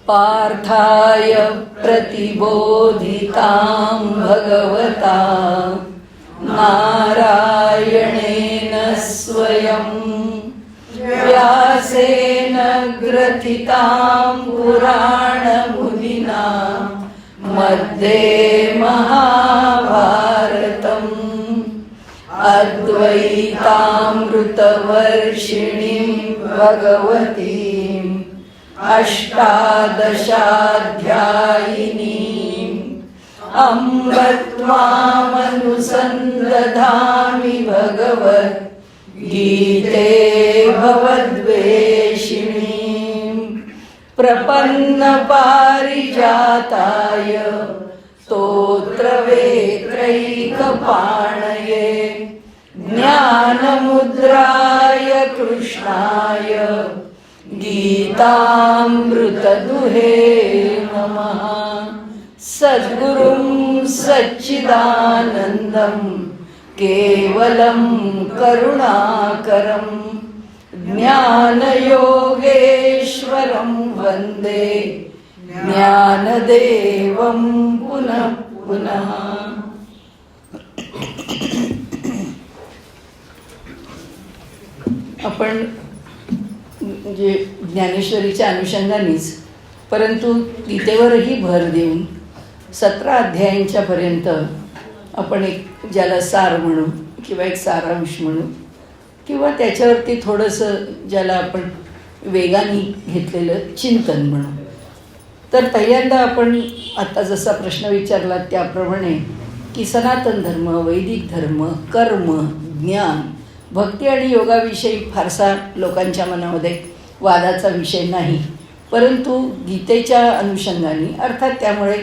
पार्थाय प्रतिबोधितां भगवता नारायणेन स्वयं व्यासेन ग्रथितां पुराणमुनिना मध्ये महाभारतम् अद्वैतामृतवर्षिणीं भगवतीम् अष्टादशाध्यायिनीम् अम्ब त्वामनुसन्दधामि भगवद्गीते भवद्वेषिणीम् प्रपन्नपारिजाताय स्तोत्रवेत्रैकपाणये ज्ञानमुद्राय कृष्णाय गीतामृतदुहे नमः। सद्गुरुं सच्चिदानन्दं केवलं करुणाकरं ज्ञानयोगेश्वरं वन्दे ज्ञानदेवं पुनः पुनः। आपण म्हणजे ज्ञानेश्वरीच्या अनुषंगानेच परंतु गीतेवरही भर देऊन 17 अध्यायांच्या पर्यंत आपण एक ज्याला सार म्हणू किंवा एक सारांश म्हणू किंवा त्याच्यावरती थोडंसं ज्याला आपण वेगाने घेतलेलं चिंतन म्हणू. तर पहिल्यांदा आपण आता जसा प्रश्न विचारला त्याप्रमाणे की सनातन धर्म, वैदिक धर्म, कर्म, ज्ञान, भक्ती आणि योगाविषयी फारसा लोकांच्या मनामध्ये वादाचा विषय नाही, परंतु गीतेच्या अनुषंगाने अर्थात त्यामुळे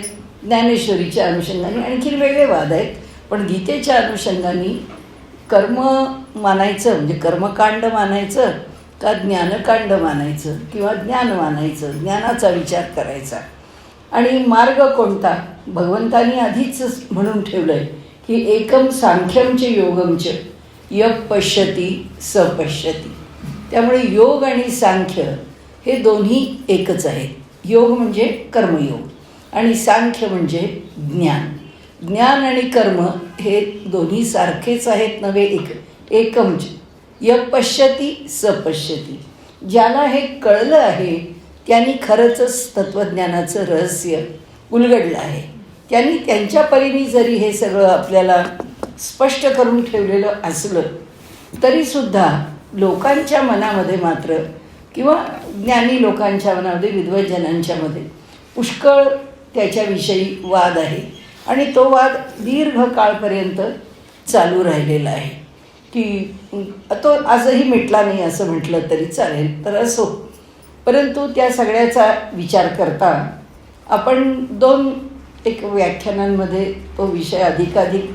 ज्ञानेश्वरीच्या अनुषंगाने आणखी वेगळे वाद आहेत. पण गीतेच्या अनुषंगाने कर्म मानायचं म्हणजे कर्मकांड मानायचं का ज्ञानकांड मानायचं किंवा ज्ञान मानायचं, ज्ञानाचा विचार करायचा आणि मार्ग कोणता. भगवंतांनी आधीच म्हणून ठेवलं आहे की एकम सांख्यम च योगम च य पश्यती स पश्यती. त्यामुळे योग आणि सांख्य हे दोन्ही एकच आहेत. योग म्हणजे कर्मयोग आणि सांख्य म्हणजे ज्ञान. ज्ञान आणि कर्म हे दोन्ही सारखेच आहेत नव्हे, एकम य पश्यती स पश्यती. ज्याला हे कळलं आहे त्यांनी खरंच तत्त्वज्ञानाचं रहस्य उलगडलं आहे. त्यांनी त्यांच्या परीने जरी हे सगळं आपल्याला स्पष्ट करून ठेवलेलं असलं तरीसुद्धा लोकांच्या मनामध्ये मात्र किंवा ज्ञानी लोकांच्या मनामध्ये, विद्वज्जनांच्या मध्ये पुष्कळ त्याच्याविषयी वाद आहे आणि तो वाद दीर्घ काळपर्यंत चालू राहिलेला आहे की तो आजही मिटला नाही असं म्हटलं तरी चालेल. तर असो, परंतु त्या सगळ्याचा विचार करता आपण 2 व्याख्यानांमध्ये तो विषय अधिकाधिक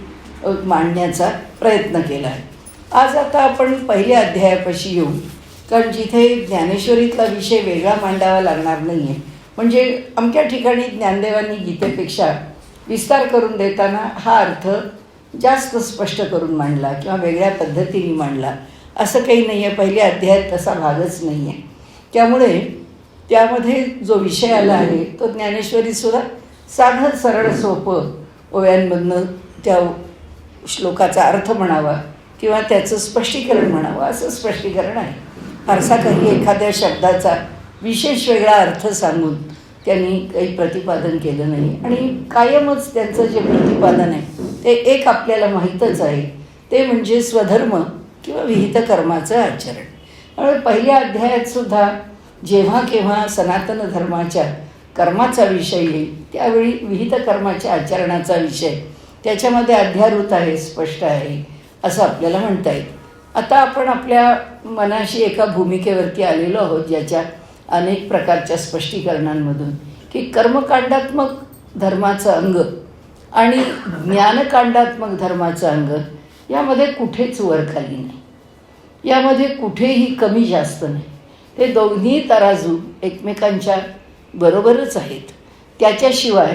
मांडण्याचा प्रयत्न केला आहे. आज आता आपण पहिल्या अध्यायापाशी येऊ, कारण जिथे ज्ञानेश्वरीतला विषय वेगळा मांडावा लागणार नाही आहे. म्हणजे अमक्या ठिकाणी ज्ञानदेवांनी गीतेपेक्षा विस्तार करून देताना हा अर्थ जास्त स्पष्ट करून मांडला किंवा वेगळ्या पद्धतीने मांडला असं काही नाही आहे. पहिल्या अध्यायात तसा भागच नाही आहे. त्यामुळे त्यामध्ये जो विषय आला आहे तो ज्ञानेश्वरीसुद्धा साधं सरळ सोपं ओव्यांमधनं त्या श्लोकाचा अर्थ म्हणावा किंवा त्याचं स्पष्टीकरण म्हणावं असं स्पष्टीकरण आहे. फारसा काही एखाद्या शब्दाचा विशेष वेगळा अर्थ सांगून त्यांनी काही प्रतिपादन केलं नाही आणि कायमच त्यांचं जे प्रतिपादन आहे ते एक आपल्याला माहीतच आहे, ते म्हणजे स्वधर्म किंवा विहित कर्माचं आचरण. त्यामुळे पहिल्या अध्यायातसुद्धा जेव्हा केव्हा सनातन धर्माच्या कर्माचा विषय येईल त्यावेळी विहित कर्माच्या आचरणाचा विषय त्याच्यामध्ये अध्यारूत आहे, स्पष्ट आहे असं आपल्याला म्हणता येईल. आता आपण आपल्या मनाशी एका भूमिकेवरती आलेलो आहोत ज्याच्या अनेक प्रकारच्या स्पष्टीकरणांमधून की कर्मकांडात्मक धर्माचं अंग आणि ज्ञानकांडात्मक धर्माचं अंग यामध्ये कुठेच वरखाली नाही, यामध्ये कुठेही कमी जास्त नाही. ते दोन्ही तराजू एकमेकांच्या बरोबरच आहेत. त्याच्याशिवाय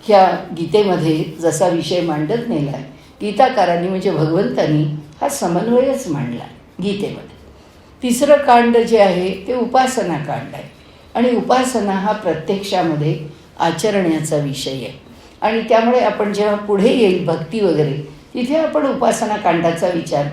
ह्या गीतेमध्ये जसा विषय मांडत नेला आहे गीताकारांनी म्हणजे भगवंतांनी हा समन्वयच मांडला गीतेमध्ये. 3रं कांड जे आहे ते उपासना कांड आहे. आणि उपासना हा प्रत्यक्षामध्ये आचरण्याचा विषय आहे. आणि त्यामुळे आपण जेव्हा पुढे येईल भक्ती वगैरे, तिथे आपण उपासना कांडाचा विचार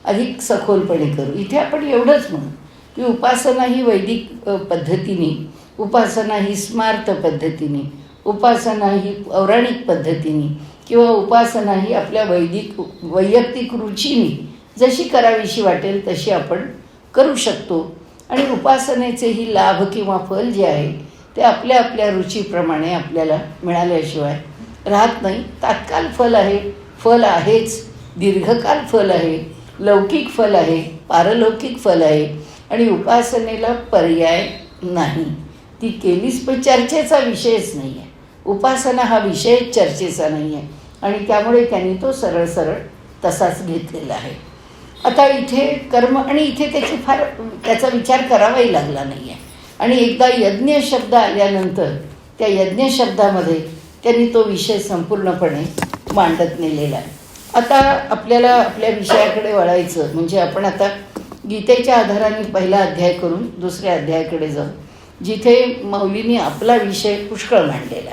अधिक सखोलपणे करू. इथे आपण एवढंच म्हणू की उपासना ही वैदिक पद्धतीने, उपासना ही स्मार्त पद्धतीने, उपासना ही पौराणिक पद्धतीने, किंवा उपासना ही आपल्या वैयक्तिक रुचीने जशी करावीशी वाटेल तशी आपण करू शकतो. आणि उपासनेचेही लाभ किंवा फल जे आहे ते आपल्या आपल्या रुचीप्रमाणे आपल्याला मिळाल्याशिवाय राहत नाही. तात्काळ फल आहे, फल आहेच, दीर्घकाल फल आहे, लौकिक फल आहे, पारलौकिक फल आहे. आणि उपासनेला पर्याय नाही. ती केलीच पण चर्चेचा विषयच नाही आहे. उपासना हा विषय चर्चेचा नाही आहे आणि त्यामुळे त्यांनी तो सरळ सरळ तसाच घेतलेला आहे. आता इथे कर्म, आणि इथे त्याचा विचार करावाही लागला नाही आहे. आणि एकदा यज्ञ शब्द आल्यानंतर त्या यज्ञ शब्दामध्ये त्यांनी तो विषय संपूर्णपणे मांडत नेलेला आहे. आता आपल्याला आपल्या विषयाकडे वळायचं म्हणजे आपण आता गीतेच्या आधाराने पहिला अध्याय करून दुसऱ्या अध्यायाकडे जाऊ, जिथे मौलींनी आपला विषय पुष्कळ मांडलेला.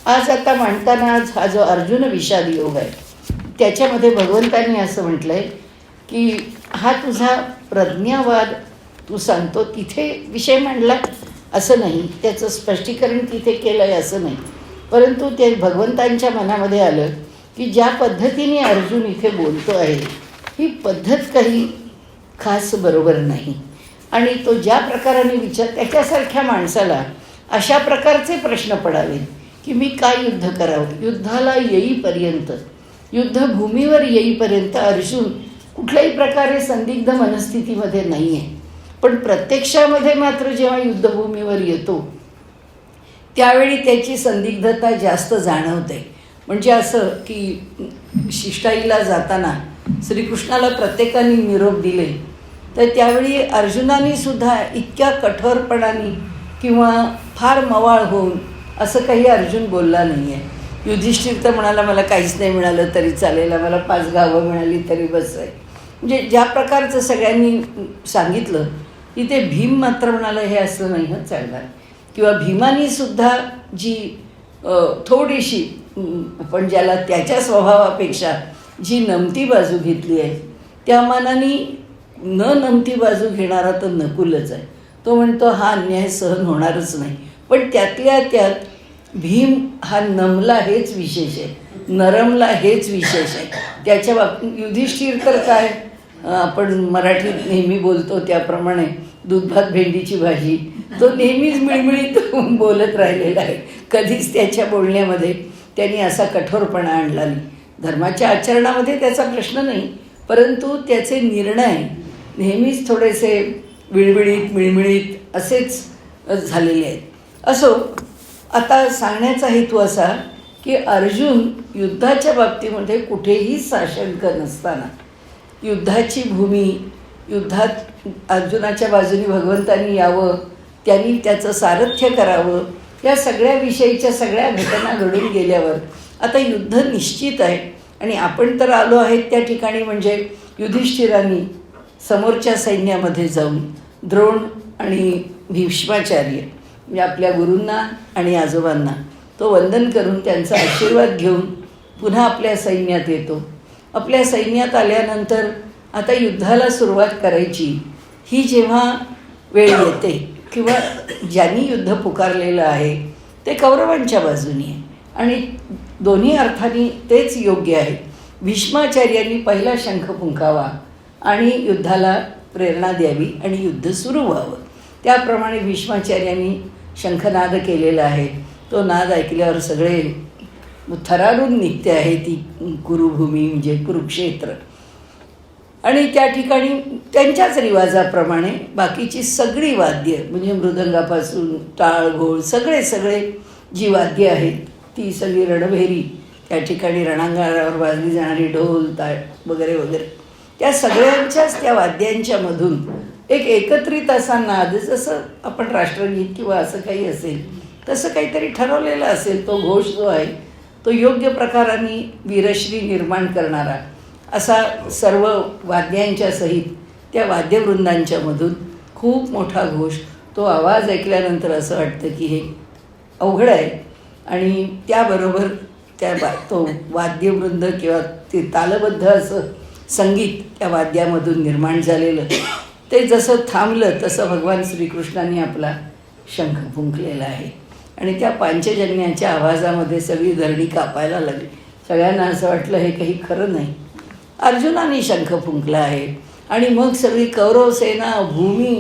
आज आता मांडताना आज हा जो अर्जुन विषाद योग आहे त्याच्यामध्ये भगवंतांनी असं म्हटलं आहे की हा तुझा प्रज्ञावाद तू सांगतो तिथे विषय मांडला असं नाही, त्याचं स्पष्टीकरण तिथे केलं आहे असं नाही, परंतु ते भगवंतांच्या मनामध्ये आलं की ज्या पद्धतीने अर्जुन इथे बोलतो आहे ही पद्धत काही खास बरोबर नाही. आणि तो ज्या प्रकाराने त्याच्यासारख्या माणसाला अशा प्रकारचे प्रश्न पडावे की मी काय युद्ध करावं. युद्धाला येईपर्यंत, युद्धभूमीवर येईपर्यंत अर्जुन कुठल्याही प्रकारे संदिग्ध मनस्थितीमध्ये नाही आहे. पण प्रत्यक्षामध्ये मात्र जेव्हा युद्धभूमीवर येतो त्यावेळी त्याची संदिग्धता जास्त जाणवते. म्हणजे असं की शिष्टाईला जाताना श्रीकृष्णाला प्रत्येकाने निरोप दिले तर त्यावेळी अर्जुनाने सुद्धा इतक्या कठोरपणाने किंवा फार मवाळ होऊन असं काही अर्जुन बोलला नाही आहे. युधिष्ठिर तर म्हणाला मला काहीच नाही मिळालं तरी चालेल, मला 5 गावं मिळाली तरी बस आहे. म्हणजे ज्या प्रकारचं सगळ्यांनी सांगितलं तिथे भीम मात्र म्हणाला हे असं नाही हं चालणार. किंवा भीमानी सुद्धा जी थोडीशी आपण ज्याला त्याच्या स्वभावापेक्षा जी नमती बाजू घेतली आहे त्या मानाने न नमती बाजू घेणारा तर नकुलच आहे. तो म्हणतो हा अन्याय सहन होणारच नाही. पण त्यातल्या त्यात भीम हा नमला हेच विशेष आहे, नरमला हेच विशेष आहे. त्याच्या बाबतीत युधिष्ठिर तर काय आपण मराठीत नेहमी बोलतो त्याप्रमाणे दूध भात भेंडीची भाजी, तो नेहमीच मिळमिळीत बोलत राहिलेला आहे. कधीच त्याच्या बोलण्यामध्ये त्यांनी असा कठोरपणा आणला नाही. धर्माच्या आचरणामध्ये त्याचा प्रश्न नाही, परंतु त्याचे निर्णय नेहमीच थोडेसे विळविळीत मिळमिळीत असेच झालेले आहेत. असो, आता सांगण्याचा हेतू असा की अर्जुन युद्धाच्या बाबतीमध्ये कुठेही साशंक नसताना युद्धाची भूमी, युद्धात अर्जुनाच्या बाजूने भगवंतांनी यावं, त्यांनी त्याचं सारथ्य करावं, या सगळ्या विषयीच्या सगळ्या घटना घडून गेल्यावर आता युद्ध निश्चित आहे. आणि आपण तर आलो आहेत त्या ठिकाणी म्हणजे युधिष्ठिरांनी समोरच्या सैन्यामध्ये जाऊन द्रोण आणि भीष्माचार्य म्हणजे आपल्या गुरूंना आणि आजोबांना तो वंदन करून त्यांचा आशीर्वाद घेऊन पुन्हा आपल्या सैन्यात येतो. आपल्या सैन्यात आल्यानंतर आता युद्धाला सुरुवात करायची ही जेव्हा वेळ येते किंवा ज्यांनी युद्ध पुकारलेलं आहे ते कौरवांच्या बाजूनी आहे आणि दोन्ही अर्थाने तेच योग्य आहे. भीष्माचार्यांनी पहिला शंख फुंकावा आणि युद्धाला प्रेरणा द्यावी आणि युद्ध सुरू व्हावं. त्याप्रमाणे भीष्माचार्यांनी शंखनाद केलेला आहे. तो नाद ऐकल्यावर सगळे थरारून निघते आहे ती कुरुभूमी म्हणजे कुरुक्षेत्र. आणि त्या ठिकाणी त्यांच्याच रिवाजाप्रमाणे बाकीची सगळी वाद्य म्हणजे मृदंगापासून टाळ घोळ सगळे जी वाद्य आहेत ती सगळी रणभेरी, त्या ठिकाणी रणांगणावर वाजली जाणारी ढोल ताळ वगैरे वगैरे त्या सगळ्यांच्याच त्या वाद्यांच्या मधून एक एकत्रित असा नाद, जसं आपण राष्ट्रगीत किंवा असं काही असेल तसं काहीतरी ठरवलेलं असेल, तो घोष जो आहे तो योग्य प्रकाराने वीरश्री निर्माण करणारा असा सर्व वाद्यांच्या सहित त्या वाद्यवृंदांच्या मधून खूप मोठा घोष तो आवाज ऐकल्यानंतर असं वाटतं की हे अवघड आहे. आणि त्याबरोबर तो वाद्यवृंद किंवा ते तालबद्ध असं संगीत त्या वाद्यामधून निर्माण झालेलं, ते जसं थांबलं तसं भगवान श्रीकृष्णांनी आपला शंख फुंकलेला आहे. आणि त्या पांचजन्याच्या आवाजामध्ये सगळी धरणी कापायला लागली. सगळ्यांना असं वाटलं हे काही खरं नाही. अर्जुनाने शंख फुंकला आहे आणि मग सगळी कौरव सेना, भूमी,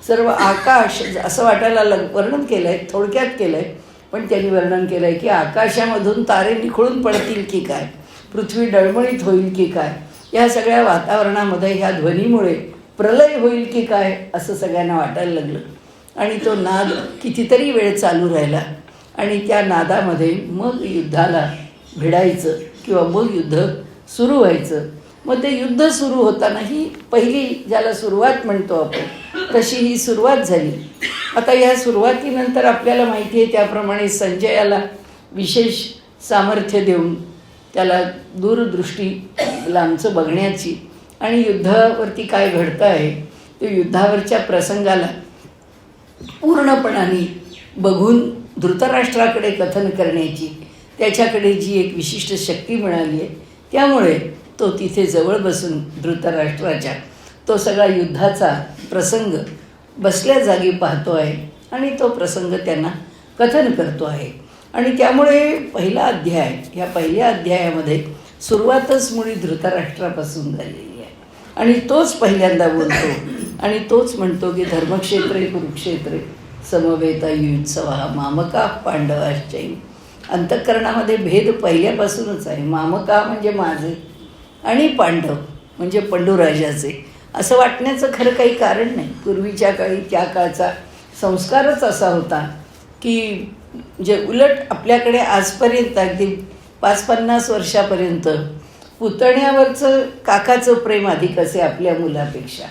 सर्व आकाश असं वाटायला वर्णन केलं आहे, थोडक्यात केलं आहे. पण त्यांनी वर्णन केलं आहे की आकाशामधून तारे निखळून पडतील की काय, पृथ्वी डळमळीत होईल की काय, या सगळ्या वातावरणामध्ये ह्या ध्वनीमुळे प्रलय होईल की काय, असं सगळ्यांना वाटायला लागलं. आणि तो नाद कितीतरी वेळ चालू राहिला. आणि त्या नादामध्ये मग युद्धाला भिडायचं किंवा मग युद्ध सुरू व्हायचं. मग ते युद्ध सुरू होताना ही पहिली ज्याला सुरुवात म्हणतो आपण, तशी ही सुरुवात झाली. आता या सुरुवातीनंतर आपल्याला माहिती आहे त्याप्रमाणे संजयाला विशेष सामर्थ्य देऊन त्याला दूरदृष्टी लांबचं बघण्याची आणि युद्धावरती काय घडतं आहे ते युद्धावरच्या प्रसंगाला पूर्णपणाने बघून धृतराष्ट्राकडे कथन करण्याची त्याच्याकडे जी एक विशिष्ट शक्ती मिळाली आहे. त्यामुळे तो तिथे जवळ बसून धृतराष्ट्राच्या तो सगळा युद्धाचा प्रसंग बसल्या जागी पाहतो आहे आणि तो प्रसंग त्यांना कथन करतो आहे. आणि त्यामुळे पहिला अध्याय, ह्या पहिल्या अध्यायामध्ये सुरुवातच मुळी धृतराष्ट्रापासून झालेली आहे. आणि तोच पहिल्यांदा बोलतो आणि तोच म्हणतो की धर्मक्षेत्रे कुरुक्षेत्रे समवेतायुत्सवा मामका पांडवाश्चैव. अंतःकरणामध्ये भेद पहिल्यापासूनच आहे. मामका म्हणजे माझे आणि पांडव म्हणजे पंडुराजाचे, असं वाटण्याचं खरं काही कारण नाही. पूर्वीच्या काळी त्या काळचा संस्कारच असा होता की जे उलट आपल्याकडे आजपर्यंत अगदी 5-50 वर्षापर्यंत पुतण्यावरचं काकाचं प्रेम अधिक असे आपल्या मुलापेक्षा.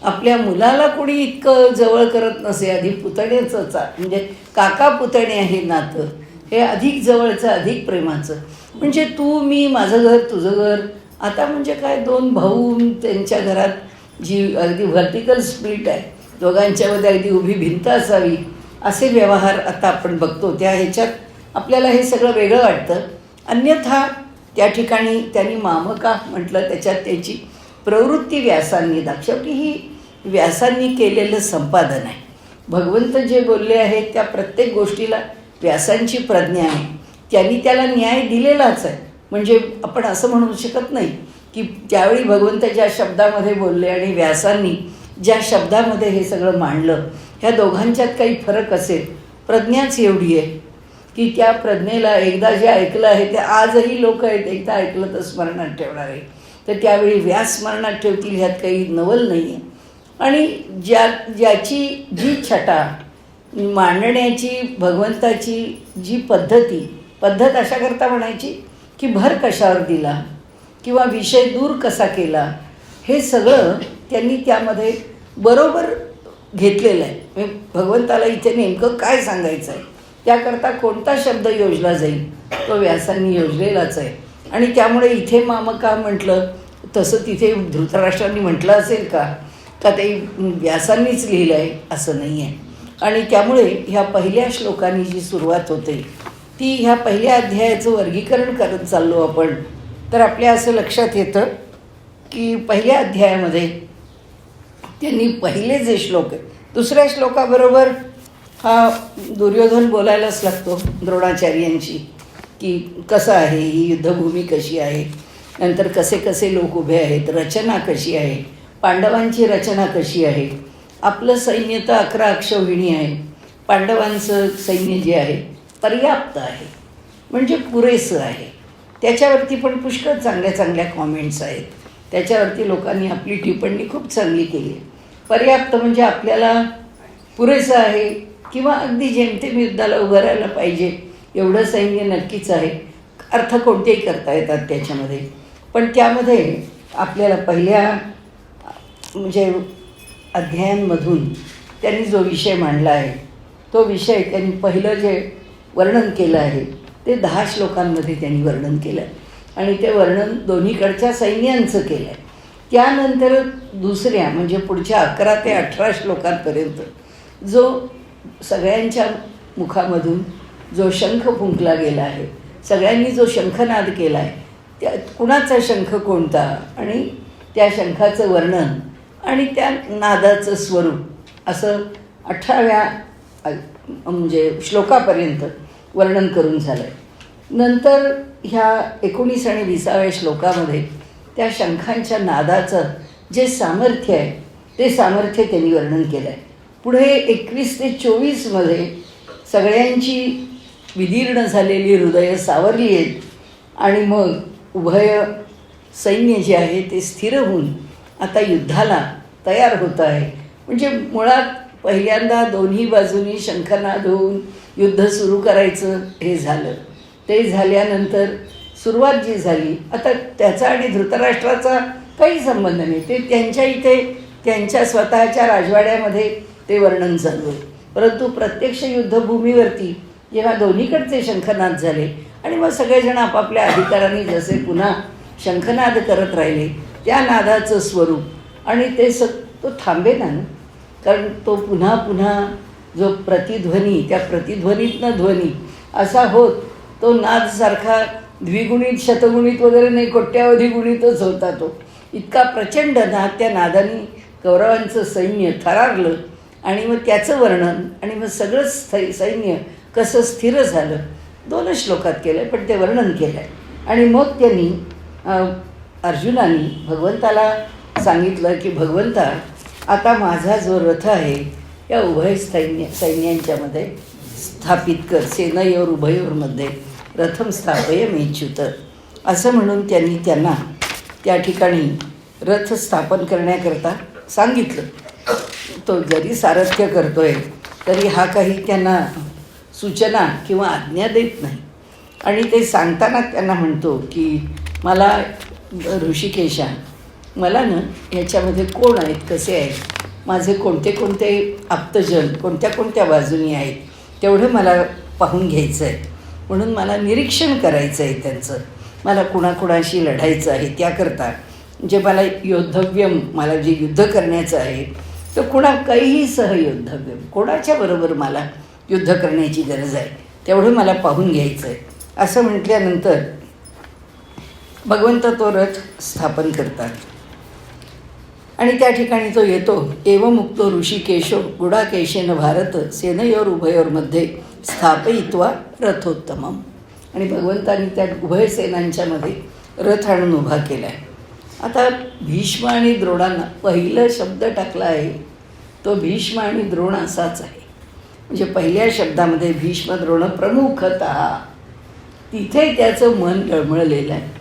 आपल्या मुलाला कोणी इतकं जवळ करत नसे, आधी पुतण्याचंच म्हणजे काका पुतणे आहे नातं, हे अधिक जवळचं अधिक प्रेमाचं. म्हणजे तू मी, माझं घर तुझं घर. आता म्हणजे काय, दोन भाऊ त्यांच्या घरात जी अगदी व्हर्टिकल स्प्लिट आहे, दोघांच्यामध्ये अगदी उभी भिंत असावी असे व्यवहार आता आपण बघतो. त्या ह्याच्यात आपल्याला हे सगळं वेगळं वाटतं. अन्यथा त्या ठिकाणी त्यांनी मामका म्हटलं, त्याच्यात त्याची प्रवृत्ती व्यासांनी शेवटी ही व्यासांनी केलेलं संपादन आहे. भगवंत जे बोलले आहेत त्या प्रत्येक गोष्टीला व्यासांची प्रज्ञा आहे. त्यांनी त्याला न्याय दिलेलाच आहे. म्हणजे आपण असं म्हणू शकत नाही की त्यावेळी भगवंत ज्या शब्दामध्ये बोलले आणि व्यासांनी ज्या शब्दामध्ये हे सगळं मांडलं, ह्या दोघांच्यात काही फरक असेल. प्रज्ञाच एवढी आहे की त्या प्रज्ञेला एकदा जे ऐकलं आहे ते आजही लोक आहेत, एकदा ऐकलं तर स्मरणात ठेवणार आहे. तर त्यावेळी व्यास स्मरणात ठेवतील ह्यात काही नवल नाही आहे. आणि ज्याची जी छटा मांडण्याची भगवंताची जी पद्धत अशा करता म्हणायची की भर कशावर दिला किंवा विषय दूर कसा केला, हे सगळं त्यांनी त्यामध्ये बरोबर घेतलेलं आहे. म्हणजे भगवंताला इथे नेमकं काय सांगायचं आहे, त्याकरता कोणता शब्द योजला जाईल तो व्यासांनी योजलेलाच आहे. आणि त्यामुळे इथे मामका म्हटलं तसं तिथे धृतराष्ट्रांनी म्हटलं असेल का ते व्यासांनीच लिहिलं आहे असं नाही आहे. आणि त्यामुळे ह्या पहिल्या श्लोकांनी जी सुरुवात होते ती ह्या पहिल्या अध्यायाचं वर्गीकरण करत चाललो आपण, तर आपल्या असं लक्षात येतं की पहिल्या अध्यायामध्ये त्यांनी पहिले जे श्लोक आहे, दुसऱ्या श्लोकाबरोबर हा दुर्योधन बोलायलाच लागतो द्रोणाचार्यांची की कसं आहे ही युद्धभूमी, कशी आहे, नंतर कसे कसे लोक उभे आहेत, रचना कशी आहे, पांडवांची रचना कशी आहे. आपलं सैन्य तर 11 अक्षौहिणी आहे, पांडवांचं सैन्य जे आहे पर्याप्त आहे, म्हणजे पुरेसं आहे. त्याच्यावरती पण पुष्कळ चांगल्या चांगल्या कॉमेंट्स आहेत. त्याच्यावरती लोकांनी आपली टिप्पणी खूप चांगली केली. पर्याप्त म्हणजे आपल्याला पुरेसं आहे किंवा अगदी जेमतेम युद्धाला उभं राहायला पाहिजे एवढं सैन्य नक्कीच आहे. अर्थ कोणतेही करता येतात त्याच्यामध्ये. पण त्यामध्ये आपल्याला पहिल्या म्हणजे अध्यायांमधून त्यांनी जो विषय मांडला आहे तो विषय त्यांनी पहिलं जे वर्णन केलं आहे ते 10 श्लोकांमध्ये त्यांनी वर्णन केलं आहे. आणि ते वर्णन दोन्हीकडच्या सैन्यांचं केलं आहे. त्यानंतर दुसऱ्या म्हणजे पुढच्या 11 ते 18 श्लोकांपर्यंत जो सगळ्यांच्या मुखामधून जो शंख फुंकला गेला आहे, सगळ्यांनी जो शंखनाद केला आहे, त्या कुणाचा शंख कोणता आणि त्या शंखाचं वर्णन आणि त्या नादाचं स्वरूप असं 18व्या म्हणजे श्लोकापर्यंत वर्णन करून झालं आहे. नंतर ह्या 19 आणि 20व्या श्लोकामध्ये त्या शंखांच्या नादाचं जे सामर्थ्य आहे ते सामर्थ्य त्यांनी वर्णन केलं आहे. पुढे 21 ते 24मध्ये सगळ्यांची विदीर्ण झालेली हृदयं सावरली आहेत आणि मग उभय सैन्य जे आहे ते स्थिर होऊन आता युद्धाला तयार होत आहे. म्हणजे मुळात पहिल्यांदा दोन्ही बाजूनी शंखनाद होऊन युद्ध सुरू करायचं हे झालं. ते झाल्यानंतर सुरुवात जी झाली, आता त्याचा आणि धृतराष्ट्राचा काही संबंध नाही. ते त्यांच्या इथे त्यांच्या स्वतःच्या राजवाड्यामध्ये ते वर्णन चालू आहे. परंतु प्रत्यक्ष युद्धभूमीवरती जेव्हा दोन्हीकडचे शंखनाद झाले आणि मग सगळेजण आपापल्या अधिकारांनी जसे पुन्हा शंखनाद करत राहिले, त्या नादाचं स्वरूप आणि ते तो थांबेना ना, कारण तो पुन्हा पुन्हा जो प्रतिध्वनी, त्या प्रतिध्वनीतनं ध्वनी असा होत तो नाद सारखा द्विगुणित शतगुणित वगैरे नाही, कोट्यावधी गुणितच होता. तो इतका प्रचंड नाद त्या नादानी कौरवांचं सैन्य थरारलं आणि मग त्याचं वर्णन आणि मग सगळं सैन्य कसं स्थिर झालं 2च श्लोकात केलं आहे, पण ते वर्णन केलं आहे. आणि मग त्यांनी अर्जुनाने भगवंताला सांगितलं की भगवंता, आता माझा जो रथ आहे या उभय सैन्यांच्यामध्ये स्थापित कर, सेनयोर उभयोरमध्ये रथम स्थापय मेच्युत, असं म्हणून त्यांनी त्यांना त्या ठिकाणी रथ स्थापन करण्याकरता सांगितलं. तो जरी सारथ्य करतोय तरी हा काही त्यांना सूचना किंवा आज्ञा देत नाही. आणि ते सांगताना त्यांना म्हणतो की मला ऋषिकेशा, मला ना याच्यामध्ये कोण आहेत, कसे आहेत, माझे कोणते कोणते आप्तजन कोणत्या कोणत्या बाजूनी आहेत तेवढं मला पाहून घ्यायचं आहे. म्हणून मला निरीक्षण करायचं आहे त्यांचं, मला कुणाकुणाशी लढायचं आहे. त्याकरता जे मला योद्धव्यम, मला जे युद्ध करण्याचं आहे तर काहीही सहयोद्धव्यम, कोणाच्या बरोबर मला युद्ध करण्याची गरज आहे तेवढं मला पाहून घ्यायचं आहे. असं म्हटल्यानंतर भगवंत तो रथ स्थापन करतात आणि त्या ठिकाणी तो येतो. एवमुक्तो ऋषिकेशो गुडाकेशेन भारत सेनयोर उभयोरमध्ये स्थापयित्वा रथोत्तमम. आणि भगवंतांनी त्या उभय सेनांच्यामध्ये रथ आणून उभा केला आहे. आता भीष्म आणि द्रोणांना पहिलं शब्द टाकला आहे तो भीष्म आणि द्रोण असाच आहे. म्हणजे पहिल्या शब्दामध्ये भीष्म द्रोण प्रमुखतः, तिथे त्याचं मन डळमळलेलं आहे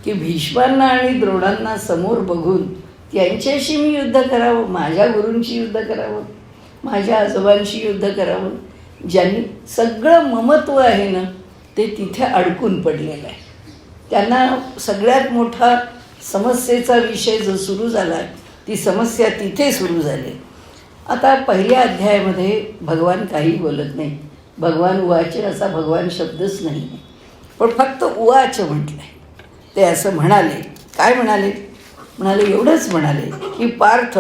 की भीष्मांना आणि द्रोणांना समोर बघून त्यांच्याशी मी युद्ध करावं, माझ्या गुरूंशी युद्ध करावं, माझ्या आजोबांशी युद्ध करावं. ज्यांनी सगळं ममत्व आहे ना ते तिथे अडकून पडलेलं आहे. त्यांना सगळ्यात मोठा समस्येचा विषय जो सुरू झाला आहे, ती समस्या तिथे सुरू झाली. आता पहिल्या अध्यायामध्ये भगवान काही बोलत नाही. भगवान उवाच असा भगवान शब्दच नाही, पण फक्त उवाच म्हटलं आहे. ते असं म्हणाले, काय म्हणाले? म्हणाले एवढंच म्हणाले की पार्थ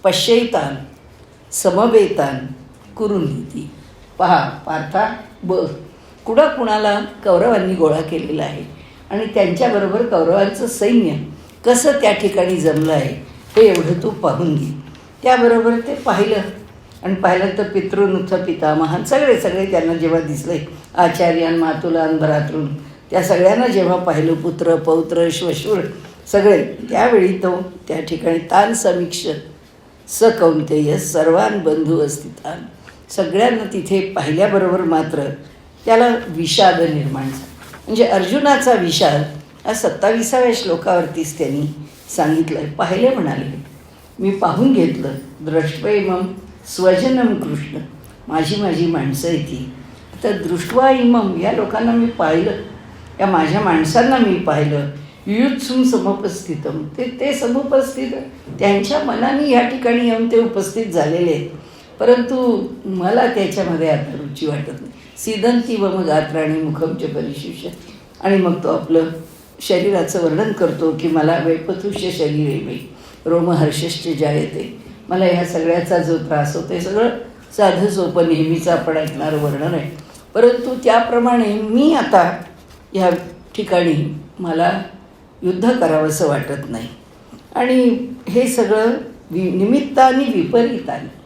पश्यैतान समवेतान कुरुनीती. पहा पार्था, कुणाला कौरवांनी गोळा केलेला आहे आणि त्यांच्याबरोबर कौरवांचं सैन्य कसं त्या ठिकाणी जमलं आहे हे एवढं तू पाहून घे. त्याबरोबर ते पाहिलं आणि पाहिलं तर पितृनुथ पितामहान सगळे त्यांना जेव्हा दिसले, आचार्यान मातुलान भरातृन, त्या सगळ्यांना जेव्हा पाहिलं, पुत्र पौत्र श्वशूर सगळे, त्यावेळी तो त्या ठिकाणी तान समीक्ष स कौंतेय सर्वान बंधू अस्तितान, सगळ्यांना तिथे पाहिल्याबरोबर मात्र त्याला विषाद निर्माण झाला. म्हणजे अर्जुनाचा विषाद हा 27व्या श्लोकावरतीच त्यांनी सांगितलं आहे. पाहिले म्हणाले, मी पाहून घेतलं, द्रष्ट्वैमम स्वजनम कृष्ण, माझी माणसं आहे ती. तर दृष्ट्वा इमम, या लोकांना मी पाहिलं, या माझ्या माणसांना मी पाहिलं. युत्सुम समुपस्थितम, ते समुपस्थित, त्यांच्या मनाने ह्या ठिकाणी येऊन ते उपस्थित झालेले आहेत, परंतु मला त्याच्यामध्ये आता रुची वाटत नाही. सिदंती वम गात्राणी मुखमचे परिशिष्य. आणि मग तो आपलं शरीराचं वर्णन करतो की मला वैपथुष्य शरीर आहे बाई, रोमहर्षश्च जायते, मला ह्या सगळ्याचा जो त्रास होतो हे साधं सोपं नेहमीचं आपण ऐकणारं वर्णन आहे. परंतु त्याप्रमाणे मी आता ह्या ठिकाणी मला युद्ध करावंसं वाटत नाही. आणि हे सगळं निमित्ताने विपरीताने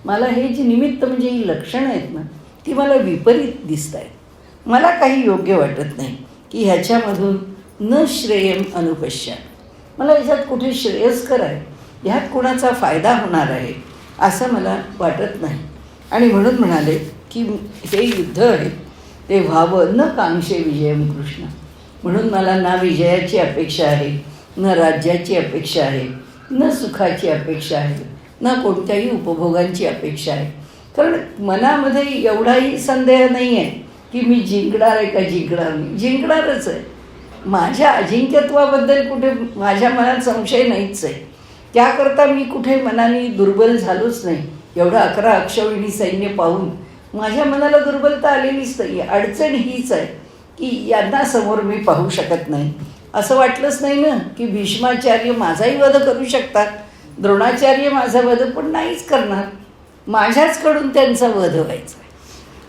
मला हे जी निमित्त म्हणजे ही लक्षणं आहेत ना, ती मला विपरीत दिसत आहेत. मला काही योग्य वाटत नाही की ह्याच्यामधून न श्रेयम अनुपश्य, मला याच्यात कुठे श्रेयस्कर आहे, ह्यात कुणाचा फायदा होणार आहे असं मला वाटत नाही. आणि म्हणून म्हणाले की हे युद्ध आहे ते व्हावं न कांक्षे विजयम कृष्ण. म्हणून मला ना विजयाची अपेक्षा आहे, न राज्याची अपेक्षा आहे, न सुखाची अपेक्षा आहे, ना कोणत्याही उपभोगांची अपेक्षा आहे. कारण मनामध्ये एवढाही संदेह नाही आहे की मी जिंकणार आहे का जिंकणार नाही. जिंकणारच आहे. माझ्या अजिंक्यत्वाबद्दल कुठे माझ्या मनात संशय नाहीच आहे. त्याकरता मी कुठे मनाने दुर्बल झालोच नाही. एवढं 11 अक्षौहिणी सैन्य पाहून माझ्या मनाला दुर्बलता आलेलीच नाही. अडचण हीच आहे की यांना समोर मी पाहू शकत नाही. असं वाटलंच नाही ना की भीष्माचार्य माझाही वध करू शकतात, द्रोणाचार्य माझा वध पण नाहीच करणार, माझ्याचकडून त्यांचा वध व्हायचा आहे.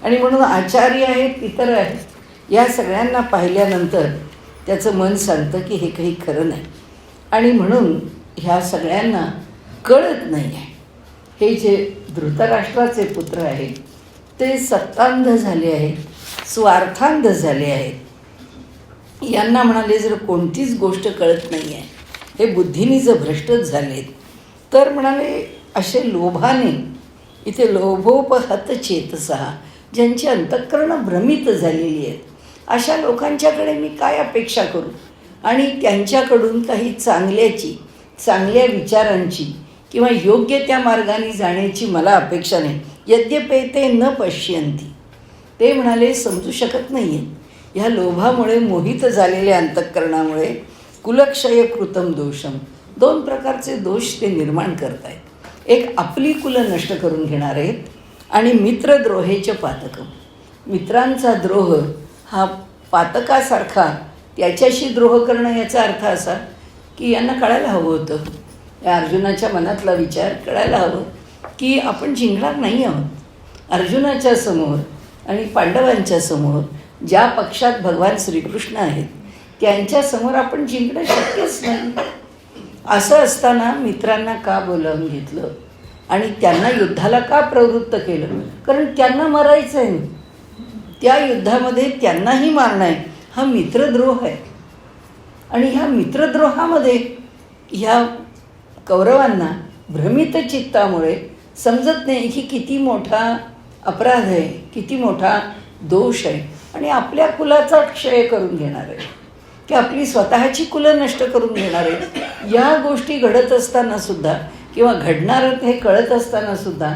आणि म्हणून आचार्य आहेत, इतर आहेत, या सगळ्यांना पाहिल्यानंतर त्याचं मन सांगतं की हे काही खरं नाही. आणि म्हणून ह्या सगळ्यांना कळत नाही आहे. हे जे धृतराष्ट्राचे पुत्र आहेत ते सत्तांध झाले आहेत, स्वार्थांध झाले आहेत. यांना म्हणाले जर कोणतीच गोष्ट कळत नाही आहे, हे बुद्धीने जर भ्रष्टच झालेत, तर म्हणाले असे लोभाने, इथे लोभोपहत चेतसहा, ज्यांची अंतःकरणं भ्रमित झालेली आहेत, अशा लोकांच्याकडे मी काय अपेक्षा करू. आणि त्यांच्याकडून काही चांगल्याची, चांगल्या विचारांची किंवा योग्य त्या मार्गाने जाण्याची मला अपेक्षा नाही. यद्यपि ते न पश्यंती, ते म्हणाले समजू शकत नाही आहे. ह्या लोभामुळे मोहित झालेल्या अंतःकरणामुळे कुलक्षय कृतम दोषम, 2 प्रकारचे दोष ते निर्माण करत आहेत. एक आपली कुलं नष्ट करून घेणार आहेत आणि मित्रद्रोहेचे पातकम, मित्रांचा द्रोह हा पातकासारखा, त्याच्याशी द्रोह करणं याचा अर्थ असा की यांना कळायला हवं होतं, या अर्जुनाच्या मनातला विचार कळायला हवं की आपण जिंकणार नाही आहोत. अर्जुनाच्या समोर आणि पांडवांच्या समोर ज्या पक्षात भगवान श्रीकृष्ण आहेत त्यांच्यासमोर आपण जिंकणं शक्यच नाही. असं असताना मित्रांना का बोलावून घेतलं आणि त्यांना युद्धाला का प्रवृत्त केलं? कारण त्यांना मरायचं आहे. त्या युद्धामध्ये त्यांनाही मारणं आहे. हा मित्रद्रोह आहे. आणि ह्या मित्रद्रोहामध्ये ह्या कौरवांना भ्रमित चित्तामुळे समजत नाही की किती मोठा अपराध आहे, किती मोठा दोष आहे आणि आपल्या कुलाचा क्षय करून घेणार आहे की आपली स्वतःची कुलं नष्ट करून घेणार आहे. या गोष्टी घडत असतानासुद्धा किंवा घडणारं हे कळत असतानासुद्धा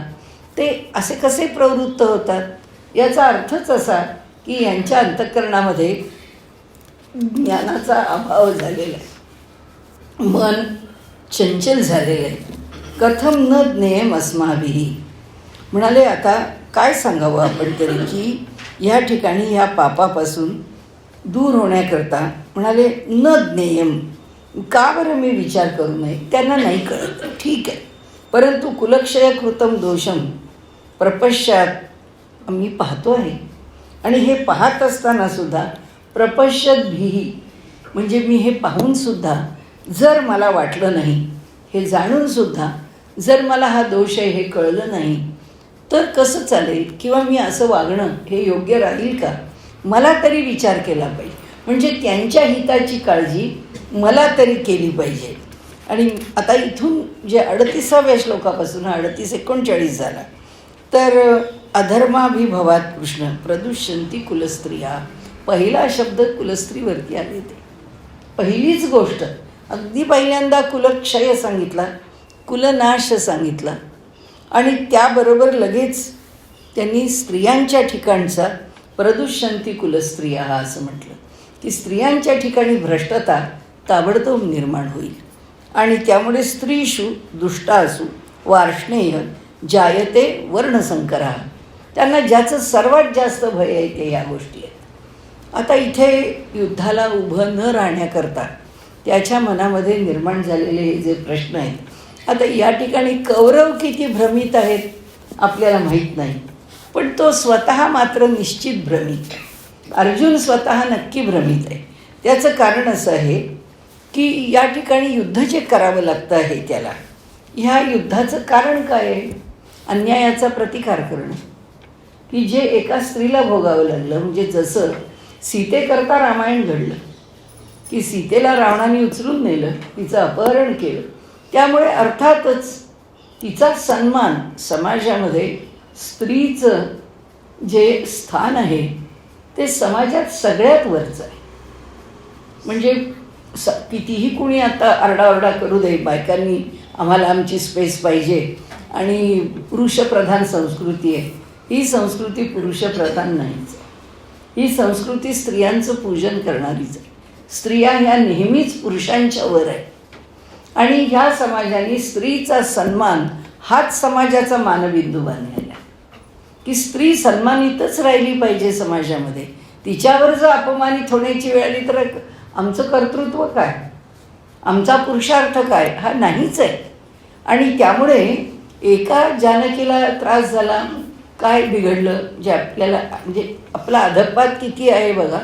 ते असे कसे प्रवृत्त होतात? याचा अर्थच असा की यांच्या अंतःकरणामध्ये ज्ञानाचा अभाव झालेला आहे, मन चंचल झालेलं आहे. कथम न ज्ञेयम अस्माभिः, म्हणाले आता काय सांगावं आपण तरी की ह्या ठिकाणी ह्या पापापासून दूर होण्याकरता म्हणाले न ज्ञेयम, का बरं मी विचार करू नये? त्यांना नाही कळत, ठीक आहे. परंतु कुलक्षय कृतम दोषम प्रपश्चात मी पाहतो आहे. आणि हे पाहत असतानासुद्धा प्रपश्यद्भिः, म्हणजे मी हे पाहूनसुद्धा जर मला वाटलं नाही, हे जाणूनसुद्धा जर मला हा दोष आहे हे कळलं नाही, तर कसं चालेल? किंवा मी असं वागणं हे योग्य राहील का? मला तरी विचार केला पाहिजे. म्हणजे त्यांच्या हिताची काळजी मला तरी केली पाहिजे. आणि आता इथून जे 38व्या श्लोकापासून 38-39 झाला, तर अधर्माभिभवात कृष्ण प्रदुष्यंती कुलस्त्रिया, पहिला शब्द कुलस्त्रीवरती आले. ते पहिलीच गोष्ट, अगदी पहिल्यांदा कुलक्षय सांगितला, कुलनाश सांगितला आणि त्याबरोबर लगेच त्यांनी स्त्रियांच्या ठिकाणचा प्रदुष्यंती कुलस्त्रिया हा असं म्हटलं की स्त्रियांच्या ठिकाणी भ्रष्टता ताबडतोब निर्माण होईल. आणि त्यामुळे स्त्रीषु दुष्टासु वार्ष्णेय जायते वर्णसंकरा, त्यांना ज्याचं सर्वात जास्त भय आहे ते ह्या गोष्टी आहेत. आता इथे युद्धाला उभं न राहण्याकरता त्याच्या मनामध्ये निर्माण झालेले हे जे प्रश्न आहेत, आता या ठिकाणी कौरव किती भ्रमित आहेत आपल्याला माहीत नाही. पण तो स्वतः मात्र निश्चित भ्रमित आहे. अर्जुन स्वतः नक्की भ्रमित आहे. त्याचं कारण असं आहे की या ठिकाणी युद्ध जे करावं लागतं आहे त्याला, ह्या युद्धाचं कारण काय आहे? अन्यायाचा प्रतिकार करणं, की जे एका स्त्रीला भोगावं लागलं. म्हणजे जसं सीतेकरता रामायण घडलं की सीतेला रावणाने उचलून नेलं, तिचं अपहरण केलं. त्यामुळे अर्थातच तिचा सन्मान समाजामध्ये, स्त्रीचं जे स्थान आहे ते समाजात सगळ्यात वरचं आहे. म्हणजे कितीही कुणी आता आरडाओरडा करू दे, बायकांनी आम्हाला आमची स्पेस पाहिजे आणि पुरुषप्रधान संस्कृती आहे, ही संस्कृती पुरुषप्रधान नाहीच. ही संस्कृती स्त्रियांचं पूजन करणारीच आहे. स्त्रिया ह्या नेहमीच पुरुषांच्या वर आहे आणि ह्या समाजाने स्त्रीचा सन्मान हाच समाजाचा मानबिंदू बांधलेला आहे की स्त्री सन्मानितच राहिली पाहिजे समाजामध्ये. तिच्यावर जर अपमानित होण्याची वेळ आली तर आमचं कर्तृत्व काय, आमचा पुरुषार्थ काय, हा नाहीच आहे. आणि त्यामुळे एका जानकीला त्रास झाला, काय बिघडलं, जे आपल्याला म्हणजे आपला अधपात किती आहे बघा.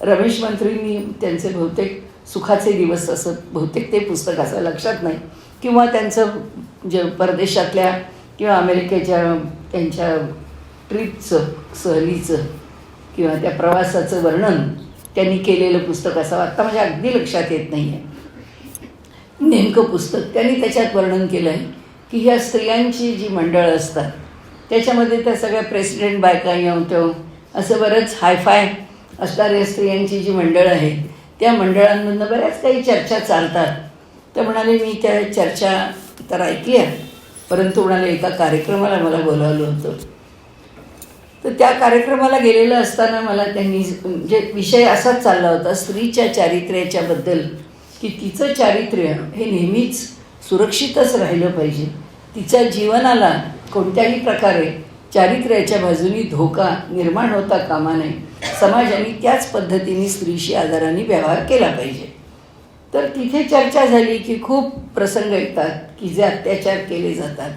रमेश मंत्रींनी त्यांचे बहुतेक सुखाचे दिवस असं बहुतेक ते पुस्तक असं लक्षात नाही, किंवा त्यांचं जे परदेशातल्या किंवा अमेरिकेच्या त्यांच्या ट्रिपचं, सहलीचं किंवा त्या प्रवासाचं वर्णन त्यांनी केलेलं पुस्तक असावं. आत्ता माझ्या अगदी लक्षात येत नाही आहे नेमकं पुस्तक. त्यांनी त्याच्यात वर्णन केलं आहे की ह्या स्त्रियांची जी मंडळं असतात त्याच्यामध्ये त्या सगळ्या प्रेसिडेंट बायका येऊन असं बरंच हायफाय असणाऱ्या स्त्रियांची जी मंडळं आहेत त्या मंडळांमधनं बऱ्याच काही चर्चा चालतात. तर म्हणाले मी त्या चर्चा तर ऐकल्या, परंतु म्हणाले एका कार्यक्रमाला मला बोलावलं होतं. तर त्या कार्यक्रमाला गेलेलं असताना मला त्यांनी म्हणजे विषय असाच चालला होता स्त्रीच्या चारित्र्याच्याबद्दल, की तिचं चारित्र्य हे नेहमीच सुरक्षितच राहिलं पाहिजे. तिच्या जीवनाला कोणत्याही प्रकारे चारित्र्याच्या बाजूनी धोका निर्माण होता कामा नये. समाजाने त्याच पद्धतीने स्त्रीशी आदराने व्यवहार केला पाहिजे. तर तिथे चर्चा झाली की खूप प्रसंग येतात की जे अत्याचार केले जातात,